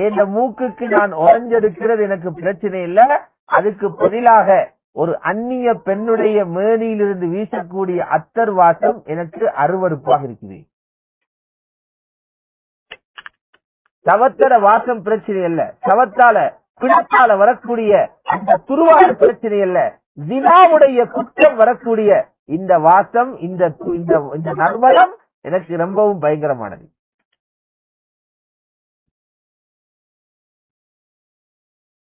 இந்த மூக்குக்கு நான் உறைஞ்செடுக்கிறது எனக்கு பிரச்சனை இல்லை, அதுக்கு பதிலாக ஒரு அந்நிய பெண்ணுடைய மேனியிலிருந்து வீசக்கூடிய அத்தர் வாசம் எனக்கு அருவருப்பாக இருக்குது. சவத்தர வாசம் பிரச்சனை அல்ல, சவத்தால பிணத்தால வரக்கூடிய அந்த துருவாட பிரச்சனை அல்ல, ஜினாவுடைய குற்றம் வரக்கூடிய இந்த வாசம், இந்த நறுமணம் எனக்கு ரொம்பவும் பயங்கரமானது.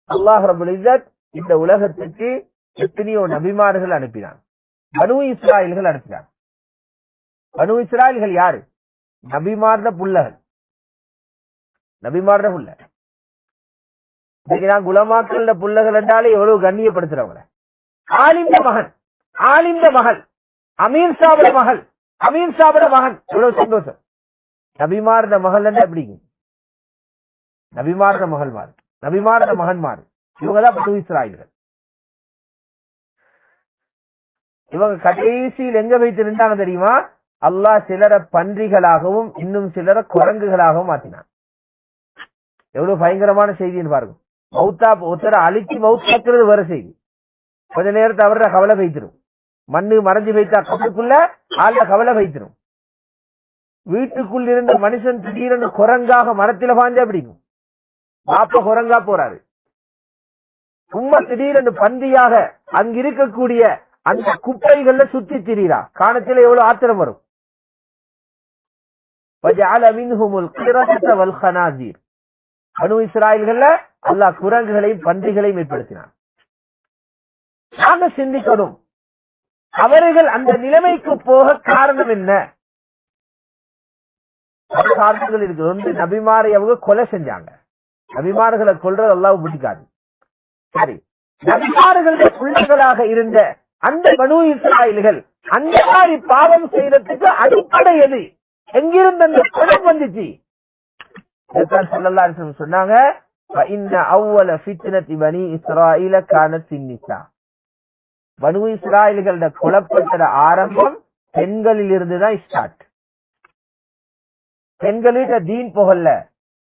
அல்லாஹ் ரப்பல் இஸ்ஸத் இந்த உலகத்துக்கு எத்தனையோ நபிமார்கள் அனுப்பினான், பனு இஸ்ராயல்கள் அனுப்பினான். பனு இஸ்ராயல்கள் யாரு? நபிமார்ந்த புள்ளகள், நபிமார்ந்த புள்ள. இன்னைக்கு நான் குலமாக்கள புள்ளகள் என்றாலே எவ்வளவு கண்ணியப்படுத்துறவங்க. ஆலிம்ட மகன், ஆலிம்ட மகள், அமீர் சாபிட மகள், அமீர் சாபிட மகன், எவ்வளவு சந்தோஷம். நபிமார்ந்த மகள் எப்படிங்க? நபிமார்ந்த மகள் மாறு, நபிமார்ந்த மகன் மாறு, இவங்கதான் பனு இஸ்ராயீல்கள். இவங்க கடைசியில் எங்க வைத்து நின்றாங்க தெரியுமா? அல்லாஹ் சிலரை பன்றிகளாகவும் இன்னும் சிலரை குரங்குகளாகவும் மாற்றினான். எவ்வளவு பயங்கரமான செய்தின்னு பாருங்க. மௌத்தா ஒருத்தரை அழிச்சு மௌத்தாக்குறது வேற செய்தி. கொஞ்ச நேரத்தை அவரோட கவலை வைத்திரும். மண்ணு மறைஞ்சு வைத்தா கவலைக்குள்ள ஆள்ல கவலை வைத்திரும். வீட்டுக்குள் இருந்த மனுஷன் திடீரென்று குரங்காக மரத்தில பாஞ்சா பிடிக்கும். பாப்ப குரங்கா போறாரு. சும்மா திடீரென்று பன்றியாக அங்க இருக்கக்கூடிய அந்த குப்பைகள்ல சுத்தி திரியா. காணத்தில எவ்வளவு ஆத்திரம் வரும். பனு இஸ்ராயீல்கள்ல அல்லாஹ் குரங்குகளையும் பன்றிகளையும் ஏற்படுத்தினான். நாங்க சிந்திக்கணும், அவர்கள் அந்த நிலைமைக்கு போக காரணம் என்ன? காரணங்கள் இருக்கு. ஒன்று, நபிமாரை அவங்க கொலை செஞ்சாங்க. நபிமார்களை கொல்றது அல்லாஹ் பிடிக்காது. சரி, நபிமார்களுடைய பிள்ளைகளாக இருந்த அந்த பனு இஸ்ராயீல்கள் அந்த மாதிரி பாவம் செய்யறதுக்கு அடிப்படை எது? எங்கிருந்து அந்த பணம் வந்துச்சு? சொன்னாங்க, பனு இஸ்ராயீல்களோட குழப்பத்தோட ஆரம்பம் பெண்களில் இருந்துதான் ஸ்டார்ட். பெண்களிட்ட தீன் புகழ்ல,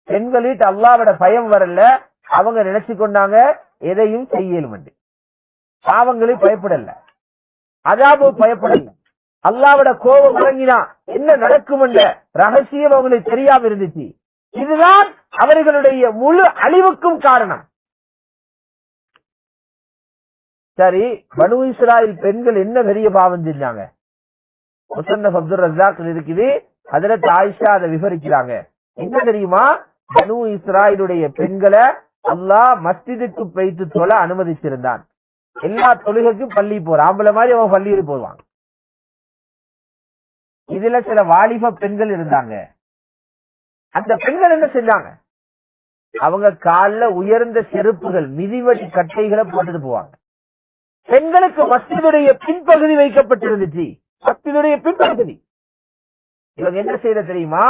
பெண்களிட்ட அல்லாஹ்வோட பயம் வரல. அவங்க நினைச்சு கொண்டாங்க எதையும் செய்யலும். பாவங்களை பயப்படல, அதாபு பயப்படல. அல்லாஹ்வோட கோபம் இறங்கினா என்ன நடக்கும் என்ற ரகசியம் அவங்களுக்கு தெரியாம இருந்துச்சு. இதுதான் அவர்களுடைய முழு அழிவுக்கும் காரணம். சரி, பனு இஸ்ராயீல் பெண்கள் என்ன பெரிய பாவம் செஞ்சாங்க? முஸன்னஃப் அப்துர் ரஸாக் இருக்குது. ஹஜ்ரத் ஆயிஷா அதை விவரிக்கிறாங்க. என்ன தெரியுமா? பனு இஸ்ராயீலுடைய பெண்களை அல்லாஹ் மஸ்ஜிதுக்கு போய்த்து தொழ அனுமதிச்சிருந்தான். எல்லா தொழுகைக்கும் பள்ளி போற ஆம்பளை மாதிரி அவங்க பள்ளியில் போவாங்க. இதுல சில வாலிப பெண்கள் இருந்தாங்க. அந்த பெண்கள் என்ன செஞ்சாங்க? அவங்க காலில் உயர்ந்த செருப்புகள், மிதிவடி கட்டைகளை போட்டுட்டு போவாங்க. பெண்களுக்கு மஸ்ஜிதுடைய பின்பகுதி வைக்கப்பட்டிருந்துச்சு. மஸ்ஜிதுடைய பின்பகுதி இவங்க என்ன செய்ய தெரியுமா?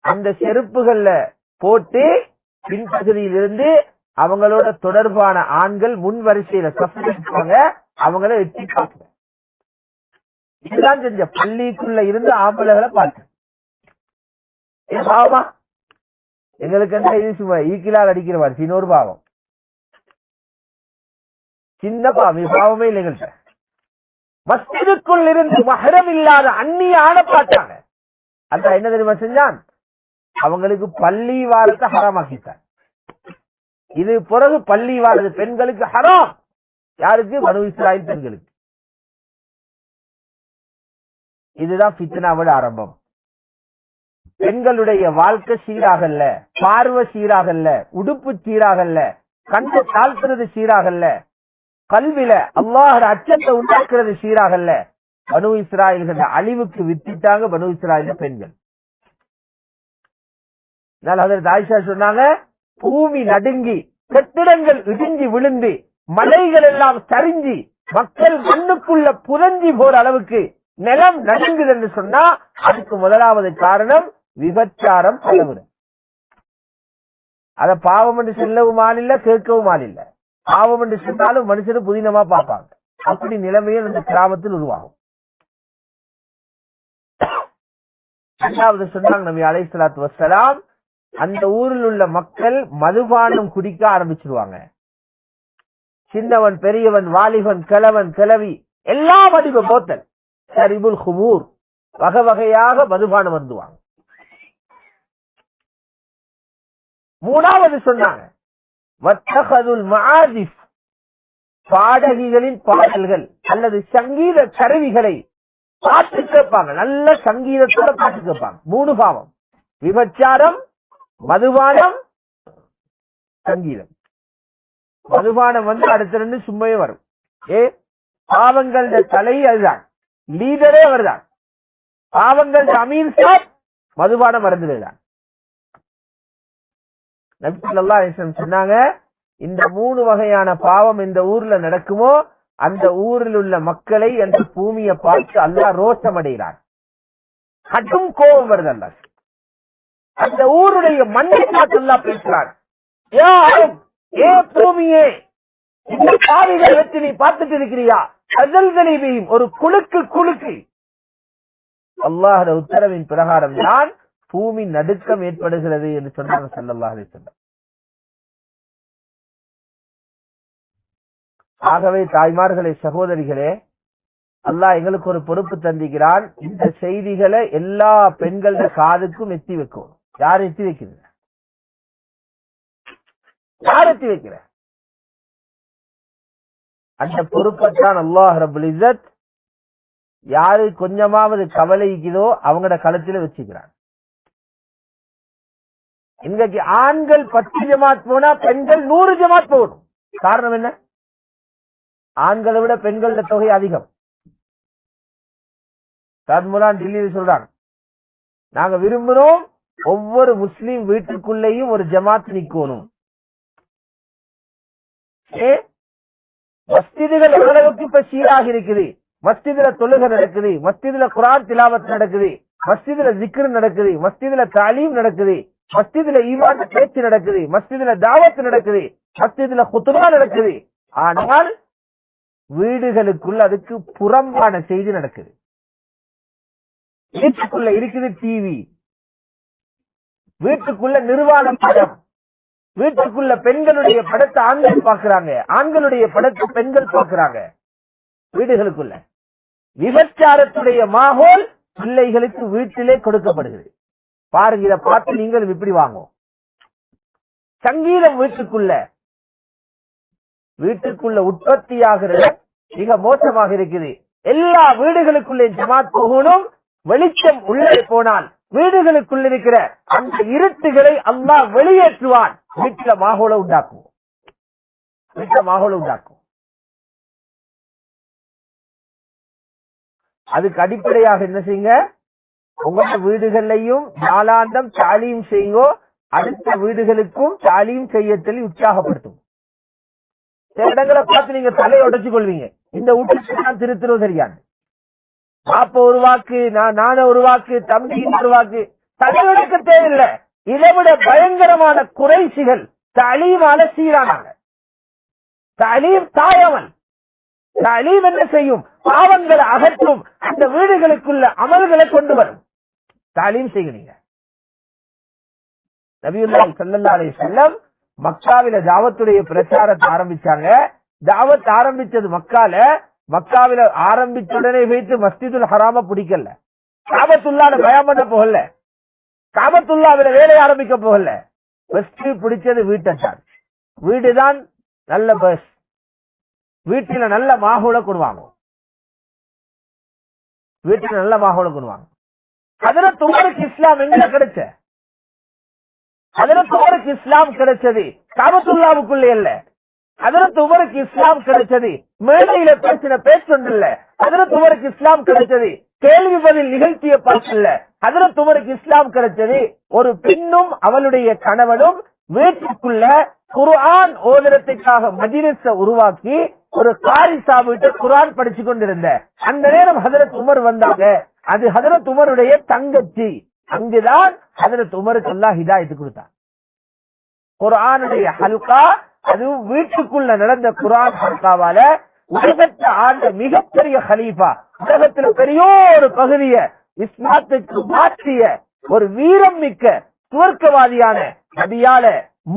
அந்த செருப்புகள்ல போட்டு பின்பகுதியில் இருந்து அவங்களோட தொடர்பான ஆண்கள் முன் வரிசையில சஃப்வாங்க, அவங்கள வெட்டி பார்க்க. இதுதான் செஞ்ச. பள்ளிக்குள்ள இருந்து ஆம்பளைகளை பார்த்து பாவமா எங்களுக்கு என்ன இது சும்மா ஈக்கிலால் அடிக்கிற மாதிரி சின்னொரு பாவம், சின்ன பாவம், பாவமே இல்லை எங்கள்கிட்ட. மஸ்ஜிதுக்குள் இருந்து மஹரம் இல்லாத அந்நிய ஆணை பார்த்தாங்க. அதான் என்ன தெரியுமா செஞ்சான்? அவங்களுக்கு பள்ளி வாரத்தை ஹராமாக்கிட்டான். இது பிறகு பள்ளி வாரது பெண்களுக்கு ஹராம். யாருக்கு? பனு இஸ்ராயீல் பெண்களுக்கு. இதுதான் ஃபித்னாவோட ஆரம்பம். பெண்களுடைய வாழ்க்கை சீராகல்ல, பார்வை சீராகல்ல, உடுப்பு சீராகல்ல, கண்ணை தாழ்த்துறது சீராகல்ல, கல்வில அல்லாஹ் அச்சத்தை உண்டாக்குறது சீராகல்ல. பனு இஸ்ராயீல்கள் அழிவுக்கு வித்திட்டாங்க பனு இஸ்ராயீல் பெண்கள். ஆயிஷா சொன்னாங்க, பூமி நடுங்கி, கட்டிடங்கள் இடிஞ்சி விழுந்து, மலைகள் எல்லாம் சரிஞ்சி, மக்கள் மண்ணுக்குள்ள புரஞ்சி போற அளவுக்கு நிலம் நடுங்குது என்று சொன்னா அதுக்கு முதலாவது காரணம் விபச்சாரம் அளவு. அத பாவம் என்று சொல்லவும் ஆள் இல்ல, கேட்கவும் ஆள் இல்ல. பாவம் என்று சொன்னாலும் மனுஷனும் புதினமா பார்ப்பாங்க. அப்படி நிலைமையில் அந்த கிராமத்தில் உருவாகும். இரண்டாவது சொன்னாங்க நபி அலைஹிஸ்ஸலாத்து வஸ்ஸலாம், அந்த ஊரில் உள்ள மக்கள் மதுபானம் குடிக்க ஆரம்பிச்சிருவாங்க. சின்னவன் பெரியவன், வாலிபன், கிழவன், கிழவி எல்லாம் அதிக போத்தல், ஷரிபுல் குமூர், வகை வகையாக மதுபானம் வந்துவாங்க. மூணாவது சொன்னாங்க வத்தகதுல் மஆசிஃப், பாடகிகளின் பாடல்கள் அல்லது சங்கீத கருவிகளை பாட்டு கேட்பாங்க. நல்ல சங்கீதத்தோட பாட்டு கேட்பாங்க. மூணு பாவம்: விபச்சாரம், மதுபானம், சங்கீதம். மதுபானம் வந்து அடுத்த ரெண்டு சும்மையே வரும். பாவங்கள தலை அதுதான், லீடரே அவர்தான். பாவங்கள் அமீர் சாப், மதுபான மருந்துகள் தான். நபி ஸல்லல்லாஹு அலைஹி வஸல்லம் சொன்னாங்க, இந்த 3 வகையான பாவம் இந்த ஊர்ல நடக்குமோ அந்த ஊரில் உள்ள மக்களை, அந்த பூமியை பார்த்து அல்லாஹ் ரோஷம் அடைகிறார், கடும் கோபம் வருது. அல்லாஹ் அந்த ஊருடைய மண்ணை பார்த்து அல்லாஹ் பேசுறார், ஏ பூமியே, இந்த பாவிகளை வச்சு நீ பார்த்துட்டு இருக்கிறியா? அசல்களையும் ஒரு குலுக்கு அல்லாஹ்வுடைய உத்தரவின் பிரகாரம் தான் பூமி நடுக்கம் ஏற்படுகிறது என்று சொன்னாங்க ஸல்லல்லாஹு அலைஹி வஸல்லம். ஆகவே தாய்மார்களே, சகோதரிகளே, அல்லாஹ் எங்களுக்கு ஒரு பொறுப்பு தந்திக்கிறான். இந்த செய்திகளை எல்லா பெண்கள காதுக்கும் எத்தி வைக்கும். யார் எத்தி வைக்கிறது? யார் எத்தி வைக்கிற? அந்த பொறுப்பைத்தான் அல்லாஹ் ரப்புல் இஸ்ஸத் யாரு கொஞ்சமாவது கவலைக்குதோ அவங்களோட களத்தில வச்சுக்கிறான். இன்றைக்கு ஆண்கள் 10 ஜமாத் போனா பெண்கள் 100 ஜமாத் போகணும். காரணம் என்ன? ஆண்களை விட பெண்களோட தொகை அதிகம். சாத்முலான் டில்லியில் சொல்றாங்க, நாங்க விரும்புறோம் ஒவ்வொரு முஸ்லீம் வீட்டுக்குள்ளேயும் ஒரு ஜமாத் நிக்கணும். மஸ்ஜிதுகள் எவ்வளவுக்கு இப்ப சீராக இருக்குது. மஸ்ஜிதுல தொழுகை நடக்குது, மஸ்ஜிதுல குர்ஆன் திலாவத் நடக்குது, மஸ்ஜிதுல ஜிக்ர் நடக்குது, மஸ்ஜிதுல தாலீம் நடக்குது, மஸ்ஜிதுல ஈமான் பேச்சு நடக்குது, மஸ்ஜிதுல தாவத் நடக்குது, மஸ்ஜிதுல குத்பா நடக்குது. ஆனால் வீடுகளுக்குள்ள அதுக்கு புறம்பான செய்தி நடக்குது. வீட்டுக்குள்ள இருக்குது டிவி, வீட்டுக்குள்ள நிர்வாண படம், வீட்டுக்குள்ள பெண்களுடைய படத்தை ஆண்கள் பார்க்கிறாங்க, ஆண்களுடைய படத்தை பெண்கள் பார்க்கிறாங்க. வீடுகளுக்குள்ள விபச்சாரத்துடைய மாகோல் பிள்ளைகளுக்கு வீட்டிலே கொடுக்கப்படுகிறது. பாருங்க, இதை பார்த்து நீங்களும் இப்படி வாங்கும். சங்கீதம் வீட்டுக்குள்ள உற்பத்தியாகிறது மிக மோசமாக இருக்குது. எல்லா வீடுகளுக்குள்ளே ஜமாத் போகணும். வெளிச்சம் உள்ளே போனால் வீடுகளுக்குள்ள இருக்கிற அந்த இருட்டுகளை அல்லாஹ் வெளியேற்றுவான். வீட்டுல மாகோல உண்டாக்கும். அதுக்கு அடிப்படையாக என்ன செய்யுங்க? உங்களோட வீடுகளையும் நாளாந்தம் தாலீம் செய்யுங்கோ. அடுத்த வீடுகளுக்கும் தாலீம் செய்யத்தில் உற்சாகப்படுத்தும். சில இடங்களை பார்த்து நீங்க தலையை உடைச்சு கொள்வீங்க. இந்த வீட்டுக்கு நான் திருத்துறோம் சரியான பாப்ப ஒரு வாக்கு, நான ஒரு வாக்கு, தம்பி ஒரு வாக்கு, தலைவெடுக்க தேவையில்லை. இதை விட பயங்கரமான குறைசிகள் தலீமால சீரானாங்க. தலீம் தாயவன். தலீம் என்ன செய்யும்? பாவங்களை அகற்றும். அந்த வீடுகளுக்குள்ள அமல்களை கொண்டு வரும். தாலீம் செய்கிறீங்க. நபியுல்லாஹி ஸல்லல்லாஹு அலைஹி வஸல்லம் மக்காவில தாவத்துடைய பிரச்சாரத்தை ஆரம்பிச்சாங்க. தாவத் ஆரம்பிச்சது மக்காவில ஆரம்பிச்ச உடனே வைத்து மஸ்ஜிதுல் ஹராம பிடிக்கல, காபத்துல்லாஹ்ல பயான் பண்ண போகல, காபத்துல்லாஹ்வில வேலையை ஆரம்பிக்க போகல. ஃபர்ஸ்ட் பிடிச்சது வீட்டைத்தான். வீடுதான் நல்ல பஸ். வீட்டில நல்ல மாஹோல கொடுவாங்க. ஹஜ்ரத் உமருக்கு இஸ்லாம் எங்க கிடைச்ச? ஹஜ்ரத் உமருக்கு இஸ்லாம் கிடைச்சது காபத்துல்லாஹ்வுக்குள்ளே இல்ல. ஹஜ்ரத் உமருக்கு இஸ்லாம் கிடைச்சது மேடையில பேசின பேச்சொன்று இல்ல. ஹஜ்ரத் உமருக்கு இஸ்லாம் கிடைச்சது கேள்வி பதில் நிகழ்ச்சியை பார்க்கல. ஹஜ்ரத் உமருக்கு இஸ்லாம் கிடைச்சது ஒரு பெண்ணும் அவளுடைய கணவனும் வீட்டுக்குள்ள குர்ஆன் ஓதுறதுக்காக மஜ்லிஸை உருவாக்கி ஒரு காரி சாப்பிட்டு குர்ஆன் படிச்சு கொண்டிருந்த அந்த நேரம் ஹஜ்ரத் உமர் வந்தாங்க. அது ஹஜ்ரத் உமருடைய தங்கச்சி. அங்குதான் ஹஜ்ரத் உமருக்கு அல்லாஹ் ஹிதாயத் கொடுத்தார். குர்ஆனுடைய ஹல்கா, அதுவும் வீட்டுக்குள்ள நடந்த குர்ஆன் ஹல்காவால உலகத்தை ஆண்ட மிகப்பெரிய ஹலீஃபா, உலகத்துல பெரிய ஒரு பகுதியை இஸ்லாத்துக்கு மாற்றிய ஒரு வீரம் மிக்க சுவர்க்கவாதியான நபியால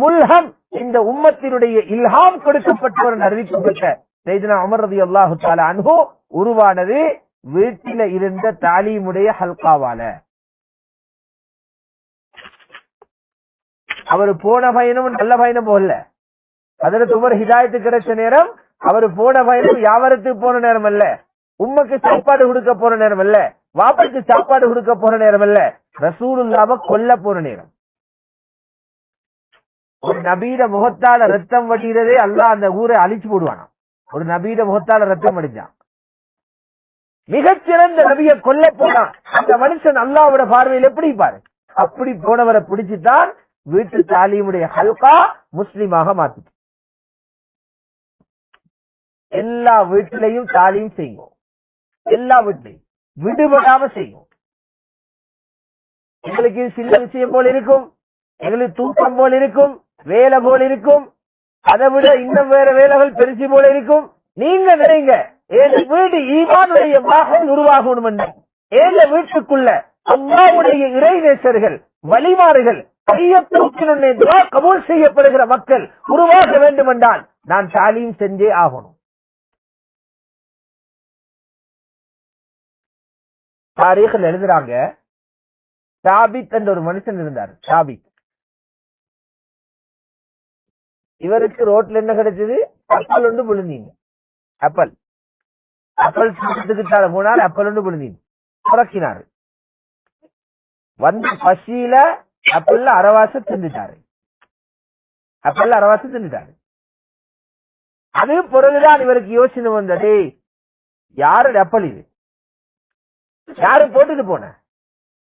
முல்ஹம், இந்த உம்மத்தினுடைய இல்ஹாம் கொடுக்கப்பட்டவர் அறிவிக்கப்பட்ட சையதுனா உமர் ரலியல்லாஹு தஆலா அன்ஹு உருவானது வீட்டில இருந்த தாலீமுடைய ஹல்காவால. அவர் போன பயணம் நல்ல பயணம் போகல. ஹஜ்ரத் உமர் ஹிதாயத்து கிடைச்ச நேரம் அவர் போன பயணம் வியாபாரத்துக்கு போன நேரம் அல்ல, உம்மக்கு சாப்பாடு கொடுக்க போற நேரம் அல்ல, வாப்பருக்கு சாப்பாடு கொடுக்க போற நேரம் அல்ல, ரசூலுல்லாஹ்வை கொல்ல போற நேரம். ஒரு நபீட முகத்தால ரத்தம் வடிகிறதே அல்லாஹ் அந்த ஊரை அழிச்சு போடுவானா. ஒரு நபீட முகத்தால ரத்தம் வடிச்சான். மிகச்சிறந்த நபியை கொல்ல போனான். அந்த மனுஷன் அல்லாஹ்வோட பார்வையில் எப்படி பாரு? அப்படி போனவரை பிடிச்சுதான் வீட்டு தாலீமுடைய ஹல்கா முஸ்லிமாக மாத்து. எல்லா வீட்டிலையும் தாலீம் செய்யும், எல்லா வீட்லையும் விடுபடாம செய்யும். எங்களுக்கு சின்ன விஷயம் போல இருக்கும், எங்களுக்கு தூக்கம் போல இருக்கும், வேலை போல இருக்கும், அதை விட இன்னும் வேற வேலைகள் பெருசி போல இருக்கும். நீங்க நினைங்க, என் வீடு ஈமானுடைய மாகம் உருவாகணும் என்று, ஏழு வீட்டுக்குள்ள அல்லாஹ்வுடைய இறைநேசர்கள் வழிமாறுகள் கையத்தூக்கினுடைய துஆ கபூல் செய்யப்படுகிற மக்கள் உருவாக வேண்டும் என்றால் நான் தாலீம் செஞ்சே ஆகணும். தாரீഖில் எழுதுறாங்க, சாபித் என்ற ஒரு மனுஷன் இருந்தார். சாபித், இவருக்கு ரோட்ல என்ன கிடைச்சது? அப்பல் ஒன்று விழுந்தீங்க. அப்பல் தோட்டத்துக்கு போனார், அப்பல் ஒன்று விழுந்தீங்க. புறக்கினாரு, வந்த பசியில அப்பல்ல அரவாச தின்னுட்டாரு. அது பொருள்தான் இவருக்கு யோசனை வந்தது, யாரு அப்பல் இது, யாரு போட்டுட்டு போன,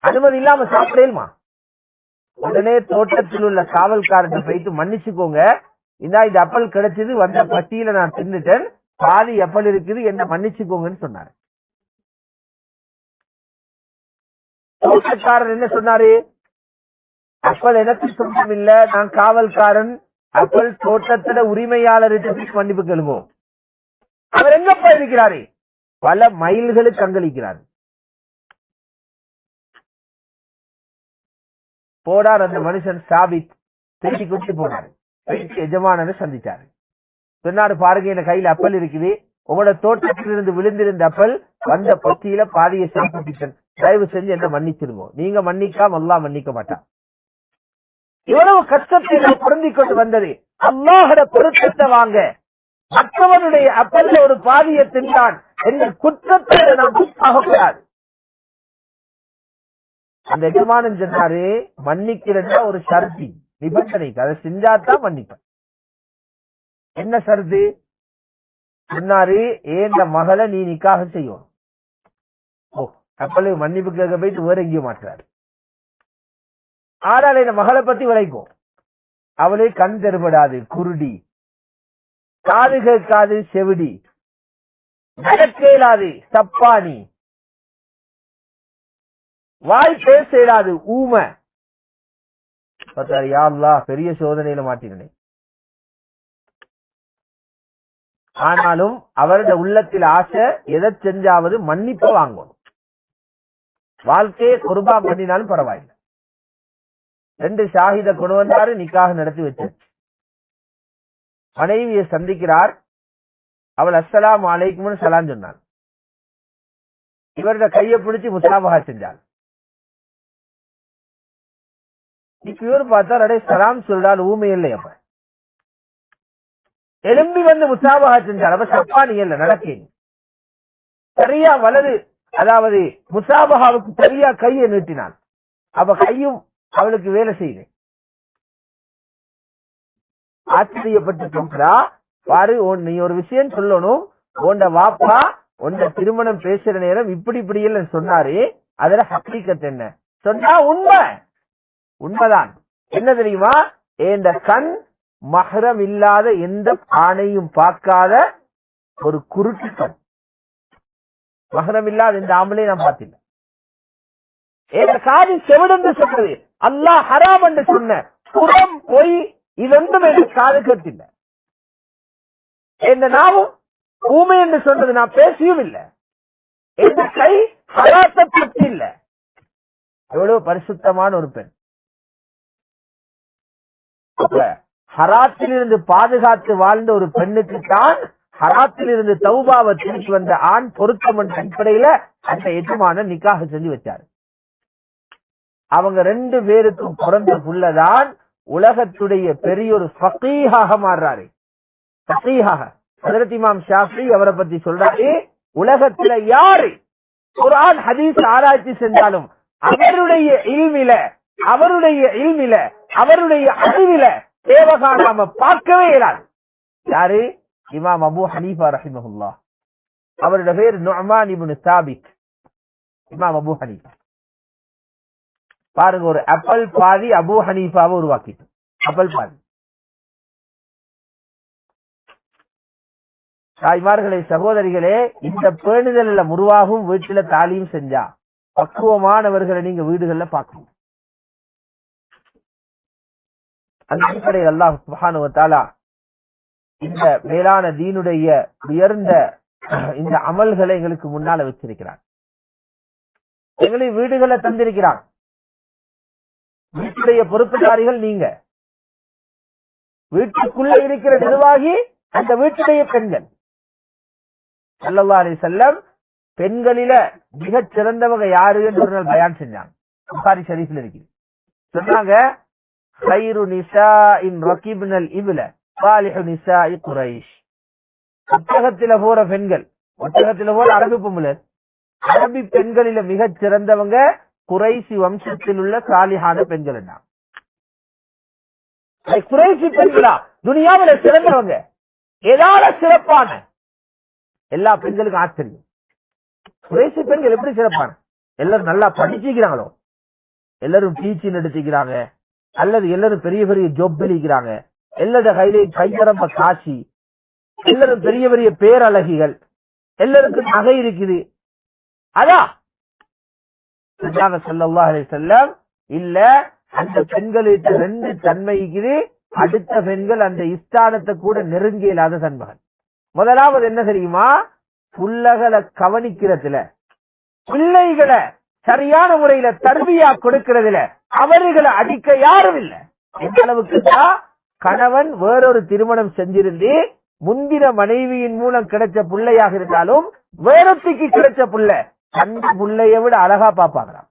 அனுமதி இல்லாம சாப்பிடலுமா? உடனே தோட்டத்தில் உள்ள காவல்காரத்தை போயிட்டு மன்னிச்சுக்கோங்க, இந்த அப்பல் கிடைச்சது, வந்த பசியில நான் தின்னுட்டேன், பாதி அப்பல் இருக்குது, என்ன மன்னிச்சுக்கோங்கன்னு சொன்னாரு. தோட்டக்காரன் என்ன சொன்னாரு? அப்பல் எனக்கு சொந்தம் இல்ல, நான் காவல்காரன், அப்பல் தோட்டத்தில உரிமையாளர்கிட்ட மன்னிப்பு கேளுங்க. அவர் எங்க போயிருக்கிறாரு? பல மைல்களுக்கு அங்களிக்கிறார். போனார் அந்த மனுஷன் சாபித், திருப்பி குட்டி போனாரு, எஜமானனை சந்திச்சாரு. சொன்னாரு, பாருங்க என் கையில அப்பல் இருக்குது, உங்களோட தோட்டத்திலிருந்து விழுந்திருந்த அப்பல் வந்த பத்தியில பாதியை சாப்பிட்டேன், தயவு செஞ்சு என்ன மன்னிச்சிருவோம். நீங்க மன்னிக்காம அல்லாஹ் மன்னிக்க மாட்டான். இவ்வளவு கஷ்டத்தை நான் பொருந்திக் கொண்டு வந்தது அல்லாஹ்வுடைய பொருத்தத்தை வாங்க, மற்றவனுடைய அப்பல்ல ஒரு பாதியை தின்றான் என்ற குற்றத்தை நாம் ஆகக்கூடாது. அந்த எஜமானன் சொன்னாரு, மன்னிக்கிறதா ஒரு ஷர்தி, நிபந்தனைக்கு, அதை செஞ்சாதான் மன்னிப்பேன். என்ன ஷர்து சொன்னாரு? ஏந்த மகளை நீ நிக்காக செய்யும். ஓ, அப்பல மன்னிப்பு கேட்க போயிட்டு வேற எங்கேயும் மாற்றாரு. ஆனால் இந்த மகளை பத்தி விளைக்கும், அவளே கண் தெருபடாது, குருடி, காது கேட்காது, செவிடி, நடக்கேலாது, சப்பானி, வாய் பேச இயலாது, ஊமை. யா அல்லாஹ், பெரிய சோதனையில மாட்டினேன். ஆனாலும் அவருடைய உள்ளத்தில் ஆசை, எதை செஞ்சாவது மன்னிப்பு வாங்கணும், வாழ்க்கையை குர்பா பண்ணினாலும் பரவாயில்லை. 2 ஷாஹித கொண்டு வந்தாரு, நிக்காக நடத்தி வச்சார். மனைவியை சந்திக்கிறார், அவள் அஸ்ஸலாமு அலைக்கும் சலாம் சொன்னார். இவருடைய கையை பிடிச்சி முசாபஹா செஞ்சார். இவர் பார்த்தா அடே சலாம் சொல்றால் ஊமை இல்லை. அப்ப எலும்பி வந்து முசாபஹா செஞ்சார். அப்ப சப்பானி இல்ல, நடக்கேன் சரியா வலது, அதாவது முசாபஹாவுக்கு சரியா கையை நீட்டினான். அப்ப கையும் அவளுக்கு வேலை செய்யுது. ஆச்சரியப்பட்டு சொல்றா, பாரு நீ ஒரு விஷயம் சொல்லணும், உண்ட வாப்பா உண்ட திருமணம் பேசுற நேரம் இப்படி இப்படி எல்லாம் சொன்னாரு, அதுல ஹக்கீகத் என்ன சொன்னா? உண்மைதான். என்ன தெரியுமா? இந்த கண் மஹரம் இல்லாத எந்த ஆணையும் பார்க்காத ஒரு குருட்டு கண். மஹரம் இல்லாத இந்த ஆம்பளை நான் பார்த்தில்ல. காது செவிடென்று சொன்னது அல்லாஹ் ஹராம் என்று சொன்ன புறம் போய் இதொன்றும் எனக்கு காது கேட்டில்ல. எந்த நாவும் ஊமை என்று சொன்னது நான் பேசியும் இல்லை. எந்த கை ஹராத்தை பற்றி இல்லை. எவ்வளவு பரிசுத்தமான ஒரு பெண். ஹராத்தில் இருந்து பாதுகாத்து வாழ்ந்த ஒரு பெண்ணுக்கு தான் ஹராத்தில் இருந்து தௌபாவை திருப்பி வந்த ஆண் பொருத்தம் என்ற அடிப்படையில அந்த எஜமான நிக்காக செஞ்சு வச்சாரு. அவங்க 2 பேருக்கும் பிறந்த புள்ளதான் உலகத்துடைய பெரிய ஒரு ஃபகீஹாக மாறுறாரு. ஃபகீஹாக ஹஜ்ரத் இமாம் ஷாஃபி அவரை பத்தி சொல்றாரு, உலகத்துல யாரு குர்ஆன் ஹதீஸ் ஆராய்ச்சி செஞ்சாலும் அவருடைய இல்மில அவருடைய அறிவில தேவகாணாம பார்க்கவே இயலாது. யாரு? இமாம் அபூ ஹனீஃபா ரஹிமஹுல்லாஹ். அவருடைய பேர் நுஅமான் இப்னு சாபித். இமாம் அபூ ஹனீஃபா பாருங்க, ஒரு அப்பல் பாதி அபூ ஹனீஃபாவை உருவாக்கிட்டு, அப்பல் பாதி. தாய்மார்களே, சகோதரிகளே, இந்த பேணுதல்ல உருவாகும் வீட்டுல தாலியும் செஞ்சா பக்குவமானவர்களை நீங்க வீடுகள்ல பார்க்கணும். அந்த அடிப்படையில் அல்லாஹ் சுப்ஹானஹு வ தஆலா இந்த மேலான தீனுடைய உயர்ந்த இந்த அமல்களை எங்களுக்கு முன்னால வச்சிருக்கிறார். எங்களை வீடுகளை தந்திருக்கிறார். வீட்டுடைய பொறுப்புதாரிகள் நீங்க. வீட்டுக்குள்ள இருக்கிற நிர்வாகி அந்த வீட்டுடைய பெண்கள். ஸல்லல்லாஹு அலைஹி வஸல்லம் பெண்களில மிகச் சிறந்தவங்க யாரு என்று ஒரு நாள் பயான் செஞ்சாங்க. புகாரி ஷரீஃப்ல இருக்கு. சொன்னாங்க, خير نساء ركبن الإبل صالح نساء قريش. ஒட்டகத்தில போற பெண்கள், ஒட்டகத்தில போற அரபி பொம்பளை, அரபி பெண்களில மிகச் சிறந்தவங்க குறைசி வம்சத்தில் உள்ள சாலிஹான பெண்கள். என்ன குறைசி பெண்களா துனியாவில சிறந்தவங்க, ஏதாவது சிறப்பான எல்லா பெண்களுக்கும் ஆச்சரியம். குறைசி பெண்கள் எப்படி சிறப்பான? எல்லாரும் நல்லா படிச்சுக்கிறாங்களோ, எல்லாரும் டீச்சிங் எடுத்துக்கிறாங்க, அல்லது எல்லாரும் பெரிய பெரிய ஜாப் வெளிக்கிறாங்க, எல்லாரோட கையிலே கையரம்ப காட்சி, எல்லாரும் பெரிய பெரிய பேரழகிகள், எல்லாருக்கும் நகை இருக்குது. அதான் ஸல்லல்லாஹு அலைஹி வஸல்லம் இல்ல, அந்த பெண்களுக்கு ரெண்டு தன்மை இருக்குது. அடுத்த பெண்கள் அந்த ஸ்தானத்தை கூட நெருங்க இல்லாத தன்மைகள். முதலாவது என்ன தெரியுமா? புள்ளகளை கவனிக்கிறதுல, பிள்ளைகளை சரியான முறையில தர்பியா கொடுக்கிறதுல அவர்களை அடிக்க யாரும் இல்லை. எந்த அளவுக்கு கணவன் வேறொரு திருமணம் செஞ்சிருந்து முந்தின மனைவியின் மூலம் கிடைச்ச பிள்ளையாக இருந்தாலும் வேறொத்திக்கு கிடைச்ச புள்ள அந்த புள்ளைய விட அழகா பாப்பாங்களாம்.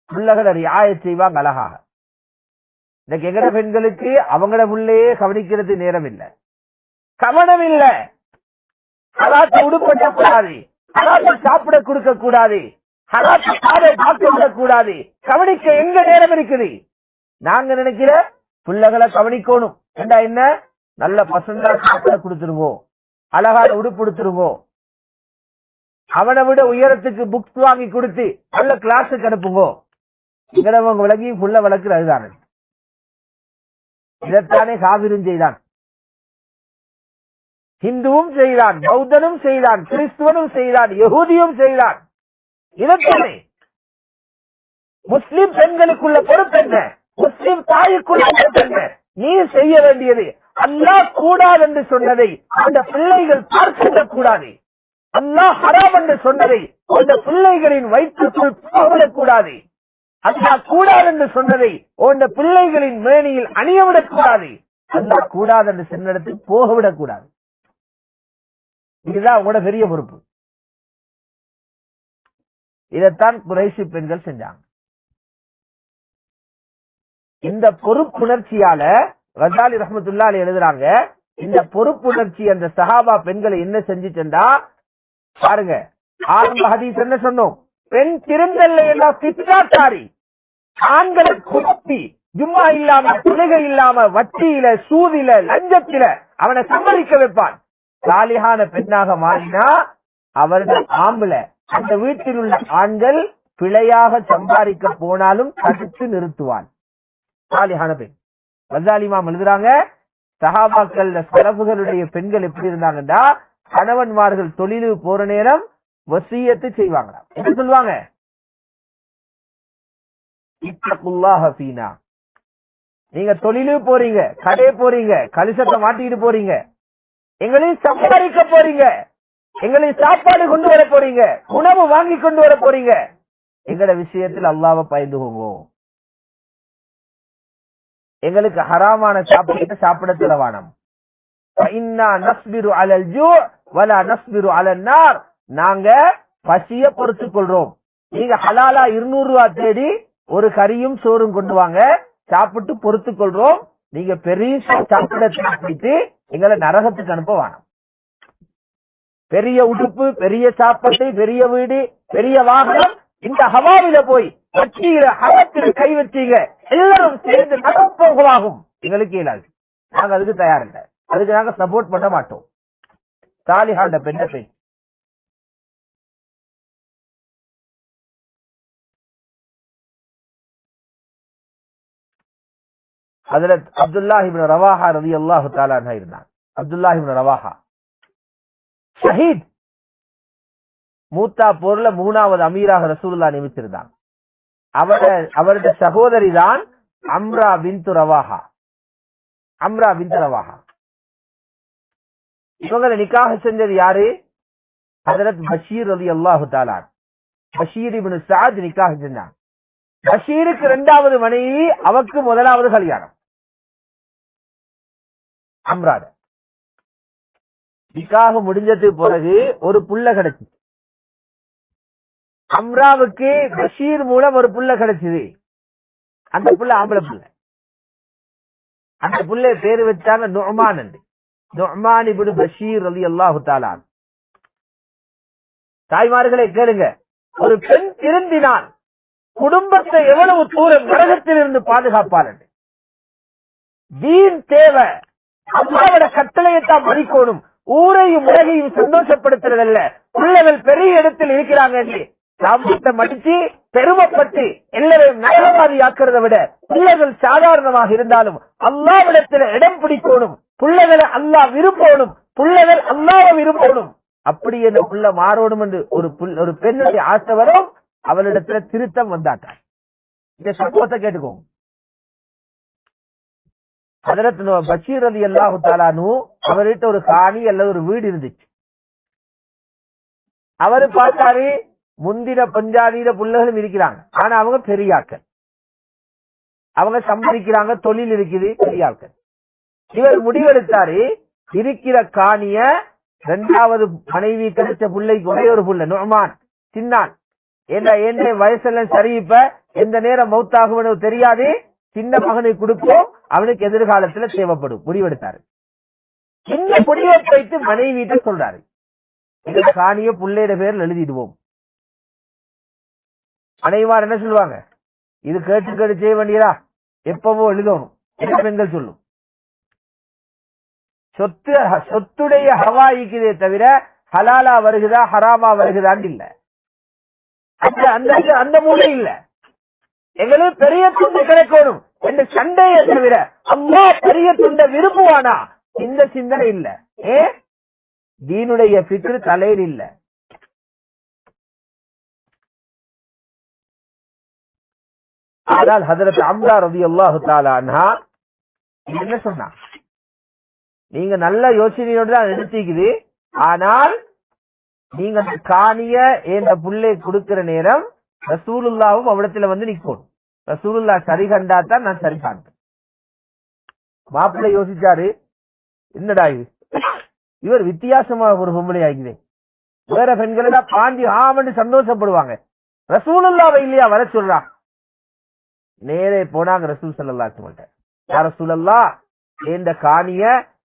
பிள்ளைகளை ரியாயத் செய்வாங்க அழகாக. இன்னைக்கு எங்கட பெண்களுக்கு அவங்கள புள்ளையே கவனிக்கிறது நேரம் இல்லை, கவனம் இல்லை. ஹராத்தை உடுப்பட்டக்கூடாது, ஹராத்தை சாப்பிட கொடுக்க கூடாது, ஹராத்தை காதை பார்க்க விடக்கூடாது. கவனிக்க எங்க நேரம் இருக்குது? நாங்க நினைக்கிற பிள்ளைகளை கவனிக்கணும் என்றா என்ன? நல்ல பசங்களா சாப்பிட கொடுத்துருங்கோ, அழகான உடுப்பு கொடுத்துருங்கோ, அவனை விட உயரத்துக்கு புக்ஸ் வாங்கி கொடுத்து நல்ல கிளாஸுக்கு அனுப்புங்கோ. இங்கடவங்க விளங்கி புள்ள வளர்க்குற அதுதானே. இதைத்தானே காவிரும் செய்தான், ஹிந்துவும் செய்தான், பௌத்தனும் செய்தான், கிறிஸ்துவனும் செய்தான், யகூதியும் செய்தான். இதற்கானே முஸ்லிம் பெண்களுக்குள்ள பொறுப்பு என்ன? முஸ்லிம் தாய்க்குள்ள பொறுப்பு என்ன? நீ செய்ய வேண்டியது அல்லாஹ் கூடாது என்று சொன்னதை அந்த பிள்ளைகள் பார்க்க கூடாது, அல்லாஹ் ஹராம் என்று சொன்னதை அந்த பிள்ளைகளின் வயிற்றுக்குள் போகவிடக்கூடாது, அல்லாஹ் கூடாது என்று சொன்னதை அந்த பிள்ளைகளின் மேனியில் அணியவிடக் கூடாது, அல்லாஹ் கூடாது என்று சொன்னதற்கு போகவிடக் கூடாது. இதுதான் உங்களோட பெரிய பொறுப்பு. இதைத்தான் குறைசி பெண்கள் செஞ்சாங்க. இந்த பொறுப்புணர்ச்சியால கஸாலி ரஹ்மத்துல்லாஹி அலைஹி எழுதுறாங்க, இந்த பொறுப்புணர்ச்சி அந்த சஹாபா பெண்களை என்ன செஞ்சுட்டா பாருங்க. ஆரம்ப ஹதீஸ் என்ன சொன்னோம்? பெண் திருந்தல்ல எல்லாம் பித்ராக்காரி, ஆண்களை குழப்பி ஜும்மா இல்லாம, தொழுகை இல்லாம, வட்டியில, சூதில, லஞ்சத்தில அவனை சம்மதிக்க வைப்பான். சாலிஹான பெண்ணாக மாறினா அவர்கள் ஆம்பள அந்த வீட்டில் உள்ள ஆண்கள் பிழையாக சம்பாதிக்க போனாலும் தடுத்து நிறுத்துவான். சாலிஹான பெண். கஸாலிமாம் எழுதுறாங்க, சஹாபாக்கள் சலஃபுகளுடைய பெண்கள் எப்படி இருந்தாங்கன்னா, கணவன்மார்கள் தொழிலுக்கு போற நேரம் வசியத்து செய்வாங்களா. என்ன சொல்லுவாங்க? இத்தகுல்லாஹ ஃபீனா. நீங்க தொழிலுக்கு போறீங்க, கடை போறீங்க, கலிசத்தை மாட்டிக்கிட்டு போறீங்க, எங்களையும் சம்பாதிக்க போறீங்க, எங்களையும் சாப்பாடு கொண்டு வர போறீங்க, உணவு வாங்கி கொண்டு வர போறீங்க, எங்கட விஷயத்தில் அல்லாஹ்வை பயந்துகோங்க. எங்களுக்கு ஹராமான சாப்பாடு சாப்பிட தரவானம். நாங்க பசிய பொறுத்துக் கொள்றோம். நீங்க ஹலாலா 200 ரூபாய் தேடி ஒரு கறியும் சோறும் கொண்டு வாங்க, சாப்பிட்டு பொறுத்துக் கொள்றோம். நீங்க பெரிய சாப்பிட சாப்பிட்டு எங்களை நரகத்துக்கு அனுப்ப வேணாம். பெரிய உடுப்பு, பெரிய சாப்பாடு, பெரிய வீடு, பெரிய வாகனம், இந்த ஹவாவில போய் வச்சியில ஹவத்தில் கை வச்சீங்க, எல்லாரும் சேர்ந்து நடப்போகமாகும். எங்களுக்கு இயலாது, நாங்க அதுக்கு தயாரில்லை, அதுக்கு நாங்க சப்போர்ட் பண்ண மாட்டோம். சாலிஹான பெண்ணை ஹஜ்ரத் அப்துல்லாஹ் இப்னு ரவாஹா ரலியல்லாஹு தஆலா அன்ஹு இருந்தாங்க. அப்துல்லாஹ் இப்னு ரவாஹா ஷஹீத். மூத்தா போர்ல 3வது அமீராக ரசூலுல்லாஹ் நியமிச்சிருந்தாங்க. அவருடைய சகோதரி தான் அம்ரா பின்த் ரவாஹா. அம்ரா பின்த் ரவாஹா இவங்களை நிக்காஹ் செஞ்சது யாரு? ஹஜ்ரத் பஷீர் ரலியல்லாஹு தஆலா. பஷீர் இப்னு சஅத் நிக்காஹ் செஞ்சாங்க. பஷீருக்கு 2வது மனைவி, அவருக்கு 1வது கல்யாணம் அம்ராத. நிக்காஹ் முடிஞ்சதுக்கு பிறகு ஒரு புள்ள கிடைச்சு. அம்ராவுக்கு பஷீர் மூலம் ஒரு புள்ள கிடைச்சது. அந்த புள்ள ஆம்பளை புள்ள. அந்த புள்ள பேரு வச்சாங்க நுஅமான் என்று. நுஅமான் இப்னு பஷீர் ரலியல்லாஹு தஆலா. தாய்மார்களே கேளுங்க, ஒரு பெண் திருந்தினால் குடும்பத்தை எவ்வளவு தூரம் நரகத்திலிருந்து பாதுகாப்பார் என்று. தீன் தேவை. அல்லாஹ்வுடைய கட்டளையைத்தான் மதிக்கணும். ஊரையும் உலகையும் சந்தோஷப்படுத்துறதல்ல. பிள்ளைகள் பெரிய இடத்தில் இருக்கிறாங்க என்று சாம்பத்தை மடிச்சு பெருமைப்பட்டு எல்லாரையும் நரகவாதி ஆக்கிறதை விட பிள்ளைகள் சாதாரணமாக இருந்தாலும் அல்லாஹ்விடத்தில் இடம் பிடிக்கணும். பிள்ளைகளை அல்லாஹ் விரும்பணும். பிள்ளைகள் அல்லாஹ்வை விரும்பணும். அப்படி என்ன புள்ள மாறணும் என்று ஒரு பெண்ணுடைய ஆசை வரும். அவளிடத்துல திருத்தம் வந்தாட்டார். இந்த சம்பவத்தை கேட்டுக்கோங்க. ஹஜ்ரத் பஷீர் ரலியல்லாஹு தஆலா அன்ஹு அவர்கிட்ட ஒரு காணி அல்லது ஒரு வீடு இருந்துச்சு. அவரு பார்த்தாரு, முந்தின பஞ்சாதியில புள்ளைகளும் இருக்கிறாங்க. ஆனா அவங்க பெரியாக்கள், அவங்க சம்பாதிக்கிறாங்க, தொழில் இருக்குது, பெரியாக்கள். இவர் முடிவெடுத்தாரு, இருக்கிற காணிய 2வது மனைவி கிடைச்ச பிள்ளைக்கு ஒரே ஒரு புள்ள நுஅமான் சின்னான். என் வயசெல்லாம் சரி, இப்ப எந்த நேரம் மௌத்தாகும் தெரியாது, சின்ன மகனுக்கு கொடுப்போம், அவனுக்கு எதிர்காலத்துல தேவைப்படும். முடிவெடுத்தாரு. இந்த முடிவை வைத்து மனைவிட்ட சொல்றாரு, இந்த காணிய புள்ளையிட பேர்ல எழுதிடுவோம். மனைவிமார் என்ன சொல்லுவாங்க, இது கேட்டு கேட்டு செய்ய வேண்டியதா, எப்பவோ எழுதணும். பெண்கள் சொல்லும். சொத்துடைய ஹவாயிக்குதே தவிர ஹலாலா வருகுதா ஹராமா வருகுதான்னு இல்ல. அந்த மூலை இல்ல. எங்களுக்கு பெரிய துண்டு கிடைக்கணும் என்ற சண்டையை தவிர அல்லாஹ் பெரிய துண்டை விரும்புவானா இந்த சிந்தனை இல்ல. தீனுடைய ஃபிக்ர் தலையில் இல்ல. ஆனால் ஹஜ்ரத் அம்ரா ரலியல்லாஹு தஆலா அன்ஹா என்ன சொன்னா, நீங்க நல்ல யோசனையோடு தான் எடுத்துக்குது. ஆனால் நீங்க அந்த காணிய என்ற புள்ளை கொடுக்கிற நேரம் ரசூலுல்லாவும் அவ்விடத்துல வந்து நிக்கணும். ரசூலுல்லா சரி கண்டாத்தான் நான் சரி காண்பேன். மாப்பிள்ளை யோசிச்சாரு, என்னடா இது, இவர் வித்தியாசமாக ஒரு பொம்பளை ஆகிதே, வேற பெண்களா பாண்டி ஆமன்னு சந்தோஷப்படுவாங்க, ரசூலுல்லாவை இல்லையா வர சொல்றா. நேரே போனாங்க ரசூல் ஸல்லல்லாஹு அலைஹி வஸல்லம். யா ரசூலல்லாஹ், இந்த காணிய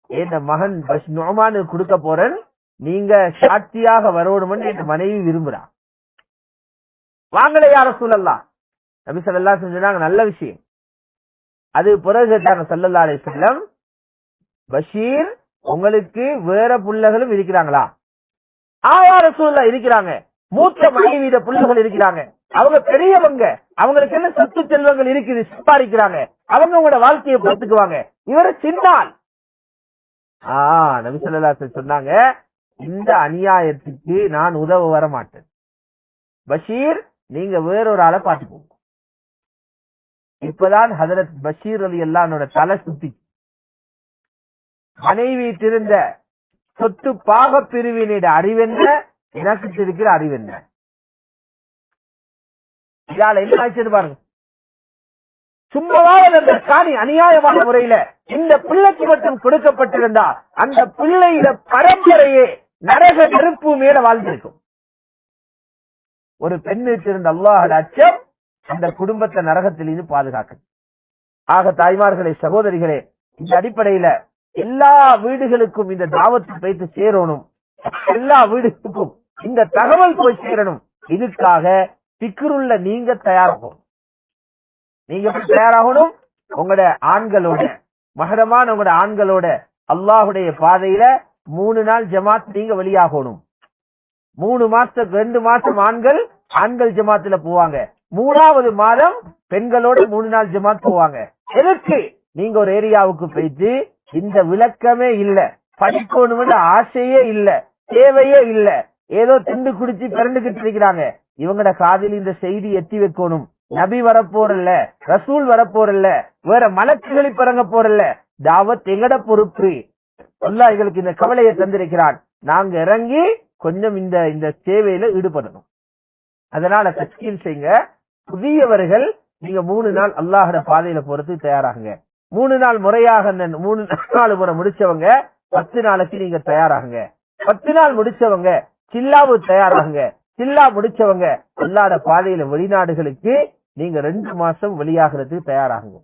என் மகன் நுஅமானுக்கு கொடுக்க போறேன், நீங்க சாட்சியாக வரணும்னு என் மனைவி விரும்புறா, வாங்கல யா ரசூலல்லாஹ். நபி ஸல்லல்லாஹு அலைஹி வஸல்லம் சொன்னாங்க, நல்ல விஷயம். அது பிறகு கேட்டாங்க ஸல்லல்லாஹு அலைஹி வஸல்லம், பஷீர் உங்களுக்கு வேற புள்ளைகளும் இருக்கிறாங்களா? யா ரசூலல்லாஹ் இருக்கிறாங்க, மூத்த மனைவியிட புள்ளைகள் இருக்கிறாங்க, அவங்க பெரியவங்க, அவங்களுக்கு என்ன சொத்து செல்வங்கள் இருக்குது, சம்பாதிக்கிறாங்க, அவங்க உங்களோட வாழ்க்கையை பார்த்துக்குவாங்க, இவரை சின்னால். நபி ஸல்லல்லாஹு அலைஹி வஸல்லம் சொன்னாங்க, இந்த அநியாயத்துக்கு நான் உதவ வர மாட்டேன், பஷீர் நீங்க வேறொரு ஆளை பார்த்துக்கோங்க. இப்பதான் ஹஜ்ரத் பஷீர் ரலியல்லாஹு அன்ஹு தலை சுத்தி, மனைவி திருந்த சொத்து பாக பிரிவினிட அறிவென்ன, எனக்கு இருக்கிற அறிவென்ன, இதால என்ன ஆச்சு பாருங்க. சும்மாவது அந்த காணி அநியாயமான முறையில இந்த பிள்ளைக்கு மட்டும் கொடுக்கப்பட்டிருந்தா அந்த பிள்ளையிட பரம்பரையே நரக நெருப்பு மேல வாழ்ந்திருக்கும். ஒரு பெண்ணுக்கு இருந்த அல்லாஹ்வுடைய அச்சம் அந்த குடும்பத்தை நரகத்திலிருந்து பாதுகாக்க. ஆக தாய்மார்களே, சகோதரிகளே, இந்த அடிப்படையில எல்லா வீடுகளுக்கும் இந்த தாவத்து வைத்து சேரணும், எல்லா வீடுகளுக்கும் இந்த தகவல் போய் சேரணும். இதுக்காக சிக்கருள்ள நீங்க தயாராகணும். நீங்க தயாராகணும். உங்களோட ஆண்களோட, மஹரமான உங்களோட ஆண்களோட அல்லாஹுடைய பாதையில 3 நாள் ஜமாத் நீங்க வெளியாகணும். 3 மாசத்துக்கு 2 மாசம் ஆண்கள் ஜமாத்துல போவாங்க. 3வது மாதம் பெண்களோட 3 நாள் ஜமாத் போவாங்க. எதற்கு? நீங்க ஒரு ஏரியாவுக்கு போயிட்டு இந்த விளக்கமே இல்ல, படிக்கணும்னு ஆசையே இல்ல, தேவையே இல்ல, ஏதோ திண்டு குடிச்சு பிறண்டுகிட்டு இருக்கிறாங்க. இவங்கட காதில் இந்த செய்தி எத்தி வைக்கணும். நபி வரப்போறல்ல, ரசூல் வரப்போறல்ல, வேற மலக்குகளை பிறங்க போறல்ல, தாவத் எங்கட பொறுப்பு. அல்லாஹ் எங்களுக்கு இந்த கவலையை தந்திருக்கிறான். நாங்க இறங்கி கொஞ்சம் இந்த சேவையில ஈடுபடணும். அதனால தஸ்கீல் செய்யுங்க. புதியவர்கள் நீங்க 3 நாள் அல்லாஹ்வோட பாதையில போறதுக்கு தயாராகுங்க. 3 நாள் முறையாக 3 முறை முடிச்சவங்க 10 நாளைக்கு நீங்க தயாராகுங்க. 10 நாள் முடிச்சவங்க சில்லாவு தயாராகுங்க. சில்லா முடிச்சவங்க அல்லாஹ்வோட பாதையில வெளிநாடுகளுக்கு நீங்க 2 மாசம் வெளியாகிறதுக்கு தயாராகுங்க.